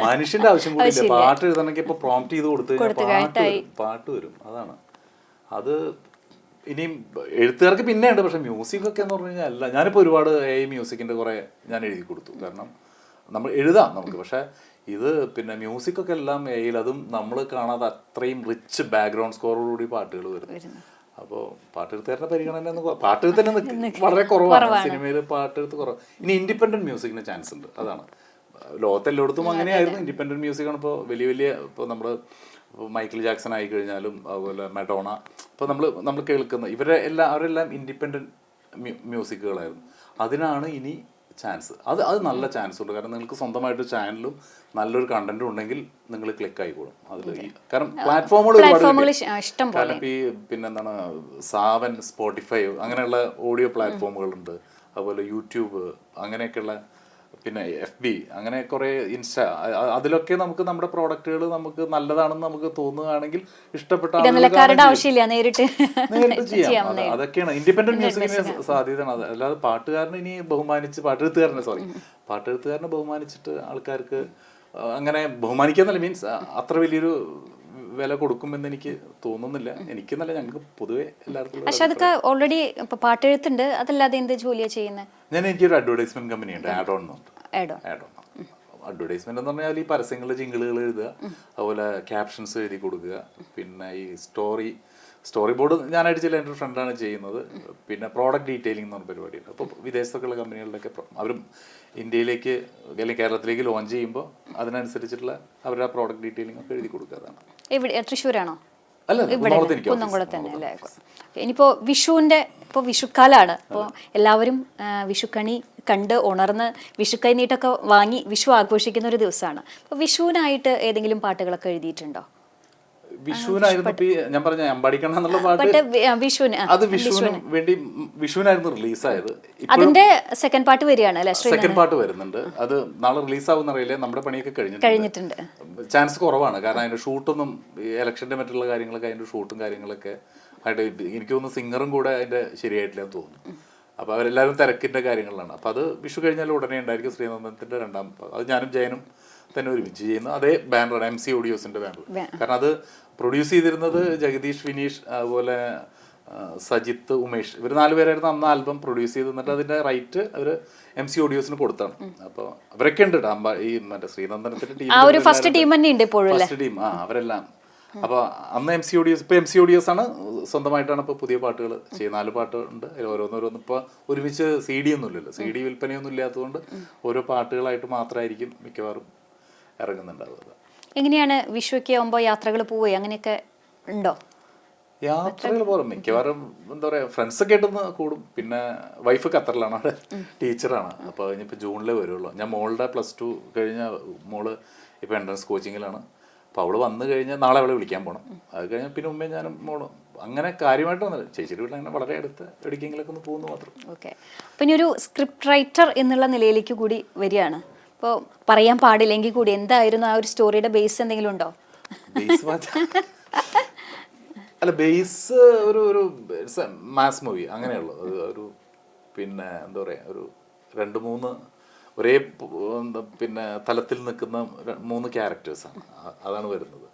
മനുഷ്യന്റെ ആവശ്യം കൂടി ഇല്ല. പാട്ട് എഴുതണമെങ്കിൽ ഇപ്പൊ പ്രോംപ്റ്റ് ചെയ്ത് കൊടുത്തു കഴിഞ്ഞാൽ പാട്ട് വരും. അതാണ് അത്. ഇനിയും എഴുത്തുകാർക്ക് പിന്നെ ഉണ്ട്. പക്ഷെ മ്യൂസിക് ഒക്കെ എന്ന് പറഞ്ഞു കഴിഞ്ഞാൽ അല്ല. ഞാനിപ്പോൾ ഒരുപാട് മ്യൂസിക്കിന്റെ കുറെ ഞാൻ എഴുതി കൊടുത്തു. കാരണം നമ്മൾ എഴുതാം നമുക്ക്, പക്ഷെ ഇത് പിന്നെ മ്യൂസിക് ഒക്കെ എല്ലാം അതും നമ്മൾ കാണാതെ അത്രയും റിച്ച് ബാക്ക്ഗ്രൗണ്ട് സ്കോറോടുകൂടി പാട്ടുകൾ വരും. അപ്പോൾ പാട്ടെഴുത്തുകാരുടെ പരിഗണന പാട്ടെഴുത്തന്നെ വളരെ കുറവാണ് സിനിമയിൽ. പാട്ടെഴുത്ത് കുറവ്. ഇനി ഇൻഡിപെൻഡന്റ് മ്യൂസിക്കിന് ചാൻസ് ഉണ്ട്. അതാണ് ലോകത്തെല്ലായിടത്തും അങ്ങനെയായിരുന്നു. ഇൻഡിപെൻഡന്റ് മ്യൂസിക്കാണ് ഇപ്പോൾ വലിയ ഇപ്പോൾ നമ്മൾ മൈക്കിൾ ജാക്സൺ ആയി കഴിഞ്ഞാലും അതുപോലെ മഡോണ, ഇപ്പോൾ നമ്മൾ കേൾക്കുന്ന അവരെല്ലാം ഇൻഡിപെൻഡന്റ് മ്യൂസിക്കുകളായിരുന്നു. അതിനാണ് ഇനി ചാൻസ്. അത് നല്ല ചാൻസ് ഉണ്ട്. കാരണം നിങ്ങൾക്ക് സ്വന്തമായിട്ട് ചാനലും നല്ലൊരു കണ്ടന്റും ഉണ്ടെങ്കിൽ നിങ്ങൾ ക്ലിക്ക് ആയിക്കോളും അതിൽ. കാരണം പ്ലാറ്റ്ഫോമുകൾ ഒരുപാട്. കാരണം ഈ പിന്നെന്താണ് സാവൻ, സ്പോട്ടിഫൈ അങ്ങനെയുള്ള ഓഡിയോ പ്ലാറ്റ്ഫോമുകളുണ്ട്. അതുപോലെ യൂട്യൂബ് അങ്ങനെയൊക്കെയുള്ള, പിന്നെ FB അങ്ങനെ കുറേ ഇൻസ്റ്റ, അതിലൊക്കെ നമുക്ക് നമ്മുടെ പ്രോഡക്റ്റുകൾ നമുക്ക് നല്ലതാണെന്ന് നമുക്ക് തോന്നുകയാണെങ്കിൽ ഇഷ്ടപ്പെട്ട നേരിട്ട് ചെയ്യാം. അതൊക്കെയാണ് ഇൻഡിപെൻഡന്റ് മ്യൂസിക്കിന് സാധ്യതയാണ്. അല്ലാതെ പാട്ടുകാരനെ ഇനി ബഹുമാനിച്ച് പാട്ടെഴുത്തുകാരനെ ബഹുമാനിച്ചിട്ട് ആൾക്കാർക്ക് അങ്ങനെ ബഹുമാനിക്കാന്നല്ല, മീൻസ് അത്ര വലിയൊരു വില കൊടുക്കുമെന്ന് എനിക്ക് തോന്നുന്നില്ല. എനിക്കെന്നല്ല, ഞങ്ങൾക്ക് പൊതുവെ എല്ലാവർക്കും. പക്ഷെ അതൊക്കെ ഓൾറെഡി ഇപ്പൊ പാട്ടെഴുത്തുണ്ട്, അതല്ലാതെ എന്ത് ജോലിയാ ചെയ്യുന്നത്? എനിക്കൊരു അഡ്വർടൈസ്മെന്റ് കമ്പനിയുണ്ട്, ആഡ് ഓൺ. അഡ്വർടൈസ്മെന്റ് എന്ന് പറഞ്ഞാൽ ഈ പരസ്യങ്ങളുടെ ജിങ്കിളുകൾ എഴുതുക, അതുപോലെ ക്യാപ്ഷൻസ് എഴുതി കൊടുക്കുക, പിന്നെ ഈ സ്റ്റോറി ബോർഡ് ഞാനായിട്ട് ചില എൻ്റെ ഒരു ഫ്രണ്ടാണ് ചെയ്യുന്നത്. പിന്നെ പ്രോഡക്റ്റ് ഡീറ്റെയിലിംഗ് എന്ന് പറഞ്ഞ പരിപാടിയുണ്ട്. അപ്പോൾ വിദേശത്തൊക്കെയുള്ള കമ്പനികളിലൊക്കെ അവരും ഇന്ത്യയിലേക്ക് അല്ലെങ്കിൽ കേരളത്തിലേക്ക് ലോഞ്ച് ചെയ്യുമ്പോൾ അതിനനുസരിച്ചിട്ടുള്ള അവരുടെ പ്രോഡക്റ്റ് ഡീറ്റെയിലിംഗ് ഒക്കെ എഴുതി കൊടുക്കുക. എവിടെ, തൃശ്ശൂരാണോ? അല്ല, കുന്നംകുളത്ത് തന്നെ അല്ലേ? ഇനിയിപ്പോൾ ഇപ്പോൾ വിഷുക്കാലാണ്. അപ്പോൾ എല്ലാവരും വിഷുക്കണി കണ്ട് ഉണർന്ന് വിഷുക്കൈ നീട്ടൊക്കെ വാങ്ങി വിഷു ആഘോഷിക്കുന്ന ഒരു ദിവസമാണ്. അപ്പോൾ വിഷുവിനായിട്ട് ഏതെങ്കിലും പാട്ടുകളൊക്കെ എഴുതിയിട്ടുണ്ടോ? വിഷുവിനായിരുന്നു ഇപ്പൊ ഞാൻ പറഞ്ഞ അമ്പാടിക്കണ്ണ എന്നുള്ള പാട്ട് ബട്ട് വിഷുവിന് അത് വിഷുവിന് വേണ്ടി വിഷുവിനായിരുന്നു റിലീസായത്. അതിന്റെ സെക്കൻഡ് പാർട്ട് വരികയാണ് അല്ലെ? സെക്കൻഡ് പാർട്ട് വരുന്നുണ്ട്. അത് നാളെ റിലീസാവുന്ന അറിയില്ല. നമ്മുടെ പണിയൊക്കെ കഴിഞ്ഞിട്ടുണ്ട്. ചാൻസ് കുറവാണ്. കാരണം അതിന്റെ ഷൂട്ടൊന്നും ഇലക്ഷന്റെ മറ്റുള്ള കാര്യങ്ങളൊക്കെ അതിന്റെ ഷൂട്ടും കാര്യങ്ങളൊക്കെ ആയിട്ട് എനിക്ക് തോന്നുന്നു സിംഗറും കൂടെ അതിന്റെ ശരിയായിട്ടില്ലെന്ന് തോന്നുന്നു. അപ്പോൾ അവരെല്ലാവരും തിരക്കിന്റെ കാര്യങ്ങളിലാണ്. അപ്പോൾ അത് വിഷു കഴിഞ്ഞാൽ ഉടനെ ഉണ്ടായിരിക്കും ശ്രീനന്ദനത്തിന്റെ രണ്ടാം. അത് ഞാനും ജയനും തന്നെ ഒരുമിച്ച് ചെയ്യുന്നു. അതേ ബാനറാണ്, MC ഓഡിയോസിന്റെ ബാനർ. കാരണം അത് പ്രൊഡ്യൂസ് ചെയ്തിരുന്നത് ജഗദീഷ്, വിനീഷ്, അതുപോലെ സജിത്ത്, ഉമേഷ്, ഇവർ 4 പേരായിരുന്നു അന്ന് ആൽബം പ്രൊഡ്യൂസ് ചെയ്ത്. എന്നിട്ട് അതിന്റെ റൈറ്റ് അവർ MC ഓഡിയോസിന് കൊടുത്താണ്. അപ്പോൾ അവരൊക്കെ ഉണ്ട് ഈ മറ്റേ ശ്രീനന്ദനത്തിന്റെ ടീം, ഫസ്റ്റ് ടീം തന്നെ ഉണ്ട് ഇപ്പോഴും, ഫസ്റ്റ് ടീം. അവരെല്ലാം. അപ്പോൾ അന്ന് MC ഓഡിയോസ്, ഇപ്പോൾ MC ഓഡിയോസ് ആണ് സ്വന്തമായിട്ടാണ് ഇപ്പോൾ പുതിയ പാട്ടുകൾ ചെയ്യുന്നത്. 4 പാട്ടുണ്ട്. ഓരോന്നോരോന്ന് ഇപ്പോൾ ഒരുമിച്ച് CD ഒന്നും ഇല്ലല്ലോ, CD വിൽപ്പനയൊന്നും ഇല്ലാത്തതുകൊണ്ട് ഓരോ പാട്ടുകളായിട്ട് മാത്രമായിരിക്കും മിക്കവാറും ഇറങ്ങുന്നുണ്ടാവുക. എങ്ങനെയാണ് വിഷുവൊക്കെ ആകുമ്പോൾ യാത്രകൾ പോവുകയോ അങ്ങനെയൊക്കെ ഉണ്ടോ? യാത്രകൾ പോലും മിക്കവാറും എന്താ പറയുക, ഫ്രണ്ട്സൊക്കെ ആയിട്ടൊന്ന് കൂടും. പിന്നെ വൈഫ് ഖത്തറിലാണ്, അവിടെ ടീച്ചറാണ്. അപ്പോൾ ഇനിയിപ്പോൾ ജൂണിലേ വരുള്ളൂ. ഞാൻ മോളുടെ +2 കഴിഞ്ഞ മോള് ഇപ്പോൾ എൻട്രൻസ് കോച്ചിങ്ങിലാണ്. അപ്പോൾ അവള് വന്നു കഴിഞ്ഞാൽ നാളെ അവളെ വിളിക്കാൻ പോകണം. അത് കഴിഞ്ഞാൽ പിന്നെ ഉമ്മയും ഞാനും മോളും അങ്ങനെ കാര്യമായിട്ട് വന്നില്ല. ചേച്ചിയുടെ വീട്ടിൽ അങ്ങനെ വളരെ അടുത്ത് എവിടേക്കെങ്കിലൊക്കെ ഒന്ന് പോകുന്നു മാത്രം. ഓക്കെ. പിന്നെ ഒരു സ്ക്രിപ്റ്റ് റൈറ്റർ എന്നുള്ള നിലയിലേക്ക് കൂടി വരികയാണ്. അപ്പോൾ പറയാൻ പാടില്ലെങ്കിൽ കൂടി എന്തായിരുന്നു ആ ഒരു സ്റ്റോറിയുടെ ബേസ് എന്തെങ്കിലും ഉണ്ടോ? അല്ല, ബേസ് ഒരു മാസ് മൂവി അങ്ങനെയുള്ളൂ. ഒരു പിന്നെ എന്താ പറയുക, ഒരു 2-3 ഒരേ പിന്നെ തലത്തിൽ നിൽക്കുന്ന 3 ക്യാരക്ടേഴ്സാണ്. അതാണ് വരുന്നത്.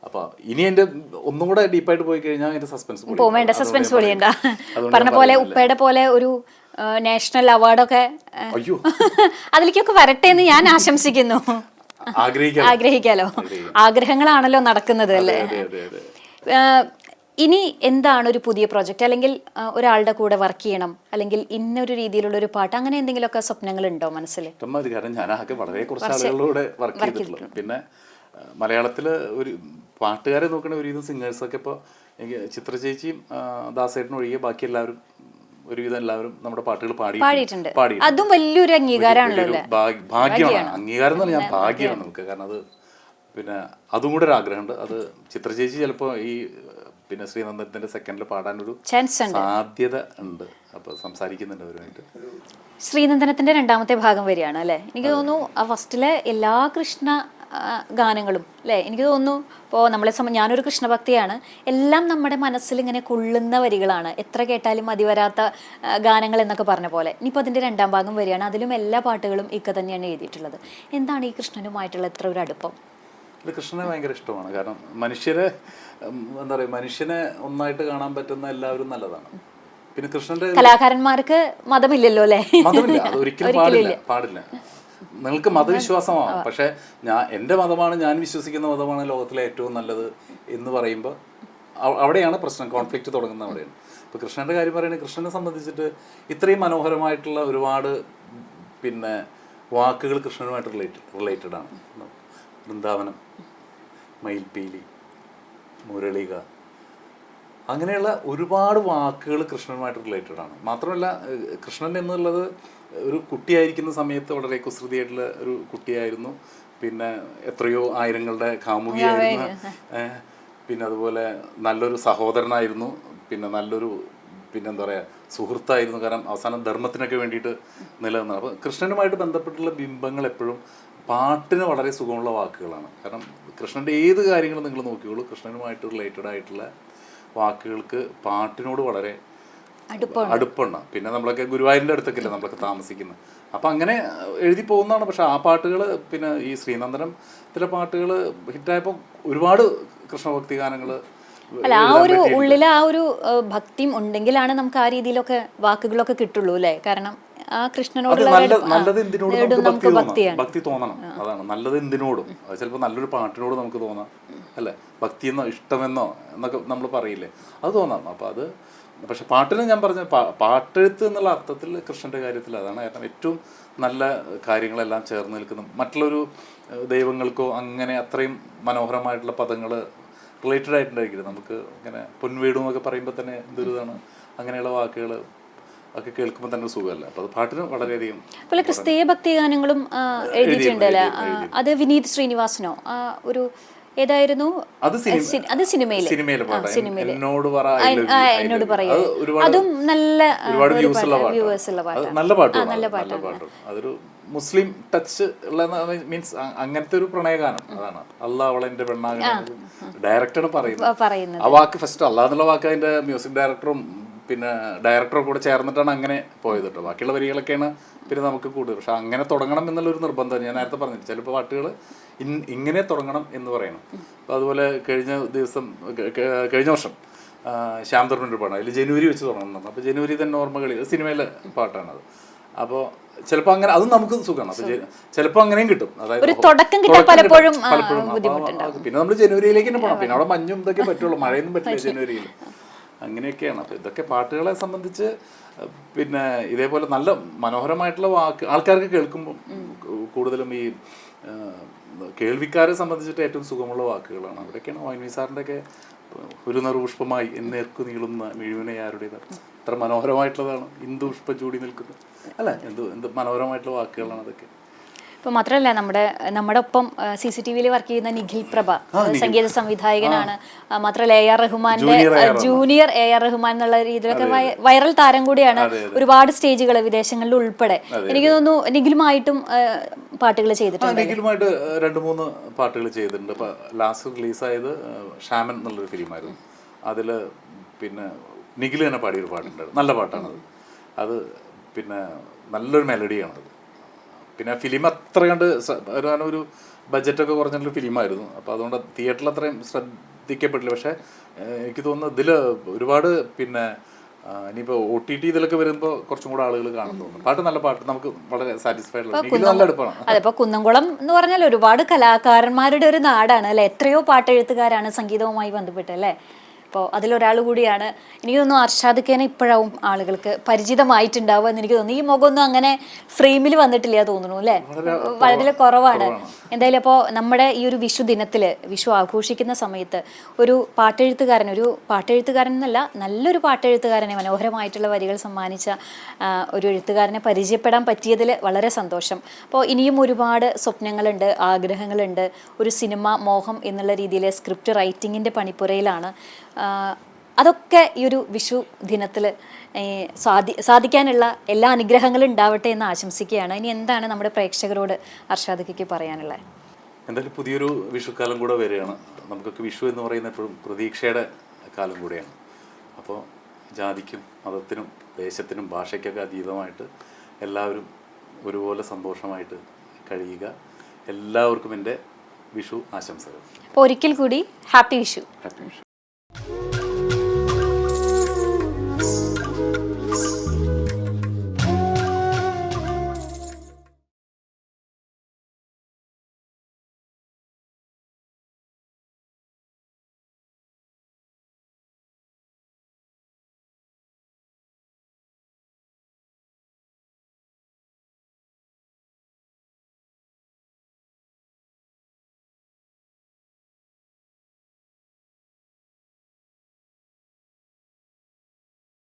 അപ്പോൾ ഇനി എൻ്റെ ഒന്നും കൂടെ ഡീപ്പായിട്ട് പോയി കഴിഞ്ഞാൽ എൻ്റെ സസ്പെൻസ് പോവേണ്ട, സസ്പെൻസ് പൊളിയണ്ട. പറഞ്ഞ പോലെ ഉപ്പയുടെ പോലെ ഒരു നാഷണൽ അവാർഡൊക്കെ അതിലേക്കൊക്കെ വരട്ടെ എന്ന് ഞാൻ ആശംസിക്കുന്നു. ആഗ്രഹിക്കാലോ, ആഗ്രഹങ്ങളാണല്ലോ നടക്കുന്നത് അല്ലേ? ഇനി എന്താണ് ഒരു പുതിയ പ്രോജക്റ്റ്, അല്ലെങ്കിൽ ഒരാളുടെ കൂടെ വർക്ക് ചെയ്യണം, അല്ലെങ്കിൽ ഇന്നൊരു രീതിയിലുള്ള ഒരു പാട്ട്, അങ്ങനെ എന്തെങ്കിലുമൊക്കെ സ്വപ്നങ്ങൾ ഉണ്ടോ മനസ്സിൽ? കാരണം ഞാനൊക്കെ വളരെ കുറച്ച് ആളുകളോട് വർക്ക് ചെയ്തിട്ടുള്ളൂ. പിന്നെ മലയാളത്തിൽ ഒരു പാട്ടുകാരെ നോക്കണ ഒരുവിധം സിംഗേഴ്സൊക്കെ ഇപ്പോൾ എനിക്ക് ചിത്ര ചേച്ചിയും ദാസേട്ടനും ഒഴികെ ബാക്കി എല്ലാവരും ഒരുവിധം എല്ലാവരും നമ്മുടെ പാട്ടുകൾ പാടിയിട്ടുണ്ട്. അതും വലിയൊരു അംഗീകാരമാണല്ലോ, ഭാഗ്യമാണ്. അംഗീകാരം എന്ന് പറഞ്ഞാൽ ഭാഗ്യമാണ് നമുക്ക്. കാരണം അത് പിന്നെ അതും കൂടെ ഒരു ആഗ്രഹമുണ്ട്. അത് ചിത്ര ചേച്ചി ചിലപ്പോൾ ഈ പിന്നെ ശ്രീനന്ദനത്തിന്റെ സെക്കൻഡിൽ പാടാനൊരു സാധ്യത ഉണ്ട്. അപ്പോൾ സംസാരിക്കുന്നുണ്ട് അവരുമായിട്ട്. ശ്രീനന്ദനത്തിന്റെ രണ്ടാമത്തെ ഭാഗം വരികയാണ് അല്ലേ? എനിക്ക് തോന്നുന്നു ആ ഫസ്റ്റിലെ എല്ലാ കൃഷ്ണ ഗാനങ്ങളും അല്ലേ, എനിക്ക് തോന്നുന്നു ഇപ്പോൾ നമ്മളെ ഞാനൊരു കൃഷ്ണഭക്തിയാണ്, എല്ലാം നമ്മുടെ മനസ്സിൽ ഇങ്ങനെ കൊള്ളുന്ന വരികളാണ്, എത്ര കേട്ടാലും മതി വരാത്ത ഗാനങ്ങൾ എന്നൊക്കെ പറഞ്ഞ പോലെ. ഇനിയിപ്പോൾ അതിൻ്റെ രണ്ടാം ഭാഗം വരികയാണ്, അതിലും എല്ലാ പാട്ടുകളും ഇക്ക തന്നെയാണ് എഴുതിയിട്ടുള്ളത്. എന്താണ് ഈ കൃഷ്ണനുമായിട്ടുള്ള എത്ര ഒരു അടുപ്പം? ഇത് കൃഷ്ണനെ ഭയങ്കര ഇഷ്ടമാണ്. കാരണം മനുഷ്യരെ എന്താ പറയുക, മനുഷ്യനെ ഒന്നായിട്ട് കാണാൻ പറ്റുന്ന എല്ലാവരും നല്ലതാണ്. പിന്നെ കൃഷ്ണന്റെ കലാകാരന്മാർക്ക് മതമില്ലല്ലോ അല്ലേ? മതമില്ല, അത് ഒരിക്കലും പാടില്ല. നിങ്ങൾക്ക് മതവിശ്വാസമാണ്, പക്ഷെ എൻ്റെ മതമാണ്, ഞാൻ വിശ്വസിക്കുന്ന മതമാണ് ലോകത്തിലെ ഏറ്റവും നല്ലത് എന്ന് പറയുമ്പോൾ അവിടെയാണ് പ്രശ്നം, കോൺഫ്ലിക്റ്റ് തുടങ്ങുന്നത് അവിടെയാണ്. ഇപ്പോൾ കൃഷ്ണൻ്റെ കാര്യം പറയുകയാണെങ്കിൽ കൃഷ്ണനെ സംബന്ധിച്ചിട്ട് ഇത്രയും മനോഹരമായിട്ടുള്ള ഒരുപാട് പിന്നെ വാക്കുകൾ കൃഷ്ണനുമായിട്ട് റിലേറ്റഡ് ആണ്. വൃന്ദാവനം, മയിൽപ്പീലി, മുരളിക, അങ്ങനെയുള്ള ഒരുപാട് വാക്കുകൾ കൃഷ്ണനുമായിട്ട് റിലേറ്റഡ് ആണ്. മാത്രമല്ല കൃഷ്ണൻ എന്നുള്ളത് ഒരു കുട്ടിയായിരിക്കുന്ന സമയത്ത് വളരെ കുസൃതിയായിട്ടുള്ള ഒരു കുട്ടിയായിരുന്നു. പിന്നെ എത്രയോ ആയിരങ്ങളുടെ കാമുകിയായിരുന്നു. പിന്നെ അതുപോലെ നല്ലൊരു സഹോദരനായിരുന്നു. പിന്നെ നല്ലൊരു എന്താ പറയുക സുഹൃത്തായിരുന്നു. കാരണം അവസാനം ധർമ്മത്തിനൊക്കെ വേണ്ടിയിട്ട് നിലനിന്നത്. അപ്പോൾ കൃഷ്ണനുമായിട്ട് ബന്ധപ്പെട്ടുള്ള ബിംബങ്ങൾ എപ്പോഴും പാട്ടിന് വളരെ സുഖമുള്ള വാക്കുകളാണ്. കാരണം കൃഷ്ണൻ്റെ ഏത് കാര്യങ്ങളും നിങ്ങൾ നോക്കിയോളൂ, കൃഷ്ണനുമായിട്ട് റിലേറ്റഡ് ആയിട്ടുള്ള വാക്കുകൾക്ക് പാട്ടിനോട് വളരെ അടുപ്പുണ്ട്. പിന്നെ നമ്മളൊക്കെ ഗുരുവായൂരിൻ്റെ അടുത്തൊക്കെ അല്ലേ നമ്മളൊക്കെ താമസിക്കുന്നത്. അപ്പം അങ്ങനെ എഴുതി പോകുന്നതാണ്. പക്ഷെ ആ പാട്ടുകൾ പിന്നെ ഈ ശ്രീനന്ദനത്തിലെ പാട്ടുകൾ ഹിറ്റായപ്പോൾ ഒരുപാട് കൃഷ്ണഭക്തി ഗാനങ്ങൾ അല്ല, ആ ഒരു ഉള്ളിൽ ആ ഒരു ഭക്തിയും ഉണ്ടെങ്കിലാണ് നമുക്ക് ആ രീതിയിലൊക്കെ വാക്കുകളൊക്കെ കിട്ടുള്ളൂ അല്ലേ? കാരണം ആ കൃഷ്ണനോട് നല്ലത് എന്തിനോടും ഭക്തി തോന്നണം. അതാണ് നല്ലത് എന്തിനോടും. അത് ചിലപ്പോൾ നല്ലൊരു പാട്ടിനോട് നമുക്ക് തോന്നാം അല്ലേ, ഭക്തിയെന്നോ ഇഷ്ടമെന്നോ എന്നൊക്കെ നമ്മൾ പറയില്ലേ, അത് തോന്നാം. അപ്പം അത് പക്ഷെ പാട്ടിന് ഞാൻ പറഞ്ഞ പാട്ടെഴുത്ത് എന്നുള്ള അർത്ഥത്തിൽ കൃഷ്ണൻ്റെ കാര്യത്തിൽ അതാണ്. കാരണം ഏറ്റവും നല്ല കാര്യങ്ങളെല്ലാം ചേർന്ന് നിൽക്കുന്ന മറ്റുള്ളൊരു ദൈവങ്ങൾക്കോ അങ്ങനെ അത്രയും മനോഹരമായിട്ടുള്ള പദങ്ങൾ റിലേറ്റഡ് ആയിട്ടുണ്ടായിരിക്കില്ല. നമുക്ക് ഇങ്ങനെ പൊൻവീടും എന്നൊക്കെ പറയുമ്പോൾ തന്നെ എന്തൊരു ഇതാണ്, അങ്ങനെയുള്ള വാക്കുകൾ ഒക്കെ കേൾക്കുമ്പോൾ തന്നെ സുഖമല്ല. അപ്പോൾ അത് പാട്ടിന് വളരെയധികം. അതുപോലെ ക്രിസ്തീയ ഭക്തി ഗാനങ്ങളും എഴുതിയിട്ടുണ്ടല്ലേ? അത് വിനീത് ശ്രീനിവാസനോ ഒരു ഏതായിരുന്നു? അത് അത് സിനിമയില് സിനിമയിലെ പാട്ടാണ്. സിനിമയില് എന്നോട് പറ എന്നോട് പറയൂ. അത് ഒരുപാട് അതും നല്ല ഒരുപാട് ഒരു വ്യൂസ് ഉള്ള വ്യൂവേഴ്സ് ഉള്ള പാട്ടാണ്. പാട്ടാണ്. നല്ല പാട്ടാണ്. നല്ല നല്ല പാട്ടാണ്. അതൊരു മുസ്ലിം ടച്ച് ഉള്ള മീൻസ് അങ്ങനത്തെ ഒരു പ്രണയഗാനം. അതാണ് അല്ലാ അവളെന്റെ പെണ്ണാകുന്നത് ഡയറക്ടറാണ് പറയുന്നത്. ആ വാക്ക് ഫസ്റ്റ് അല്ലാ എന്നുള്ള വാക്ക് അതിന്റെ മ്യൂസിക് ഡയറക്ടറും പിന്നെ ഡയറക്ടറും കൂടെ ചേർന്നിട്ടാണ് അങ്ങനെ പോയത് കേട്ടോ. ബാക്കിയുള്ള വരികളൊക്കെയാണ് പിന്നെ നമുക്ക് കൂടുതൽ. പക്ഷെ അങ്ങനെ തുടങ്ങണം എന്നുള്ളൊരു നിർബന്ധം ഞാൻ നേരത്തെ പറഞ്ഞില്ല. ചിലപ്പോൾ പാട്ടുകൾ ഇങ്ങനെ തുടങ്ങണം എന്ന് പറയണം. അപ്പോൾ അതുപോലെ കഴിഞ്ഞ വർഷം ശ്യാം തരുണിൻ്റെ പാടാണ്. അതിൽ ജനുവരി വെച്ച് തുടങ്ങണം. അപ്പോൾ ജനുവരി തന്നെ ഓർമ്മകളിൽ സിനിമയിലെ പാട്ടാണത്. അപ്പോൾ ചിലപ്പോൾ അങ്ങനെ അതും നമുക്ക് സുഖമാണ്. അപ്പോൾ ചിലപ്പോൾ അങ്ങനെയും കിട്ടും. അതായത് തുടക്കം കിട്ടാൻ പലപ്പോഴും പിന്നെ നമ്മൾ ജനുവരിയിലേക്ക് തന്നെ പോകണം. പിന്നെ അവിടെ മഞ്ഞും ഇതൊക്കെ പറ്റുള്ളൂ, മഴയൊന്നും പറ്റില്ല ജനുവരിയിൽ. അങ്ങനെയൊക്കെയാണ്. അപ്പോൾ ഇതൊക്കെ പാട്ടുകളെ സംബന്ധിച്ച് പിന്നെ ഇതേപോലെ നല്ല മനോഹരമായിട്ടുള്ള ആൾക്കാർക്ക് കേൾക്കുമ്പോൾ കൂടുതലും ഈ കേൾവിക്കാരെ സംബന്ധിച്ചിട്ട് ഏറ്റവും സുഖമുള്ള വാക്കുകളാണ്. അവിടെയൊക്കെയാണ് വൈൻവി സാറിൻ്റെയൊക്കെ ഒരു നറുപുഷ്പമായി എന്നേർക്കു നീളുന്ന മിഴുവിനെയാരുടേത് അത്ര മനോഹരമായിട്ടുള്ളതാണ്. ഇന്ദു പുഷ്പം ചൂടി നിൽക്കുന്നത് അല്ല, എന്ത് മനോഹരമായിട്ടുള്ള വാക്കുകളാണ് അതൊക്കെ. ഇപ്പോൾ മാത്രമല്ല നമ്മുടെ ഒപ്പം CCTV വർക്ക് ചെയ്യുന്ന നിഖിൽ പ്രഭ സംഗീത സംവിധായകനാണ്. മാത്രമല്ല AR റഹ്മാന്റെ ജൂനിയർ AR റഹ്മാൻ എന്നുള്ള രീതിയിലൊക്കെ വൈറൽ താരം കൂടിയാണ്. ഒരുപാട് സ്റ്റേജുകൾ വിദേശങ്ങളിൽ ഉൾപ്പെടെ എനിക്ക് തോന്നുന്നു നിഖിലുമായിട്ടും പാട്ടുകൾ ചെയ്തിട്ടുണ്ട്. നിഖിലുമായിട്ട് 2-3 പാട്ടുകൾ ചെയ്തിട്ടുണ്ട്. ഇപ്പം ലാസ്റ്റ് റിലീസായത് ഷാമൻ എന്നുള്ളൊരു ഫിലിമായിരുന്നു. അതിൽ പിന്നെ നിഖിൽ തന്നെ പാടിയൊരു പാട്ടുണ്ടായിരുന്നു. നല്ല പാട്ടാണത്. അത് പിന്നെ നല്ലൊരു മെലഡിയാണത്. പിന്നെ ഫിലിം അത്ര കണ്ട് ഒരു ബഡ്ജറ്റൊക്കെ കുറഞ്ഞിട്ടുള്ള ഫിലിമായിരുന്നു. അപ്പോൾ അതുകൊണ്ട് തിയേറ്ററിൽ അത്രയും ശ്രദ്ധിക്കപ്പെട്ടില്ല. പക്ഷേ എനിക്ക് തോന്നുന്നു ഇതിൽ ഒരുപാട് പിന്നെ ഇനിയിപ്പോൾ OTT ഇതിലൊക്കെ വരുമ്പോൾ കുറച്ചും കൂടെ ആളുകൾ കാണുന്നു. പാട്ട് നല്ല പാട്ട്, നമുക്ക് വളരെ സാറ്റിസ്ഫൈഡ് ഉള്ള നല്ല അടുപ്പാണ്. അതിപ്പോൾ കുന്നംകുളം എന്ന് പറഞ്ഞാൽ ഒരുപാട് കലാകാരന്മാരുടെ ഒരു നാടാണ് അല്ലേ. എത്രയോ പാട്ടെഴുത്തുകാരാണ് സംഗീതവുമായി ബന്ധപ്പെട്ട് അല്ലേ. അപ്പോൾ അതിലൊരാൾ കൂടിയാണ്. എനിക്ക് തോന്നുന്നു അർഷാദ് ഖാനെ ഇപ്പോഴാവും ആളുകൾക്ക് പരിചിതമായിട്ടുണ്ടാവുക എന്ന് എനിക്ക് തോന്നുന്നു. ഈ മുഖമൊന്നും അങ്ങനെ ഫ്രെയിമിൽ വന്നിട്ടില്ല തോന്നുന്നു അല്ലേ, വളരെ കുറവാണ്. എന്തായാലും അപ്പോൾ നമ്മുടെ ഈ ഒരു വിഷു ദിനത്തിൽ, വിഷു ആഘോഷിക്കുന്ന സമയത്ത് ഒരു പാട്ടെഴുത്തുകാരൻ എന്നല്ല, നല്ലൊരു പാട്ടെഴുത്തുകാരനെ, മനോഹരമായിട്ടുള്ള വരികൾ സമ്മാനിച്ച ഒരു എഴുത്തുകാരനെ പരിചയപ്പെടാൻ പറ്റിയതിൽ വളരെ സന്തോഷം. അപ്പോൾ ഇനിയും ഒരുപാട് സ്വപ്നങ്ങളുണ്ട്, ആഗ്രഹങ്ങളുണ്ട്. ഒരു സിനിമ മോഹം എന്നുള്ള രീതിയിൽ സ്ക്രിപ്റ്റ് റൈറ്റിങ്ങിൻ്റെ പണിപ്പുരയിലാണ്. അതൊക്കെ ഈ ഒരു വിഷു ദിനത്തിൽ സാധിക്കാനുള്ള എല്ലാ അനുഗ്രഹങ്ങളും ഉണ്ടാവട്ടെ എന്ന് ആശംസിക്കുകയാണ്. ഇനി എന്താണ് നമ്മുടെ പ്രേക്ഷകരോട് അർഷാദ് പറയാനുള്ളത്? എന്തായാലും പുതിയൊരു വിഷുക്കാലം കൂടെ വരികയാണ്. നമുക്കൊക്കെ വിഷു എന്ന് പറയുന്ന എപ്പോഴും പ്രതീക്ഷയുടെ കാലം കൂടെയാണ്. അപ്പോൾ ജാതിക്കും മതത്തിനും ദേശത്തിനും ഭാഷയ്ക്കൊക്കെ അതീതമായിട്ട് എല്ലാവരും ഒരുപോലെ സന്തോഷമായിട്ട് കഴിയുക. എല്ലാവർക്കും എൻ്റെ വിഷു ആശംസകൾ. അപ്പോൾ ഒരിക്കൽ കൂടി ഹാപ്പി വിഷു.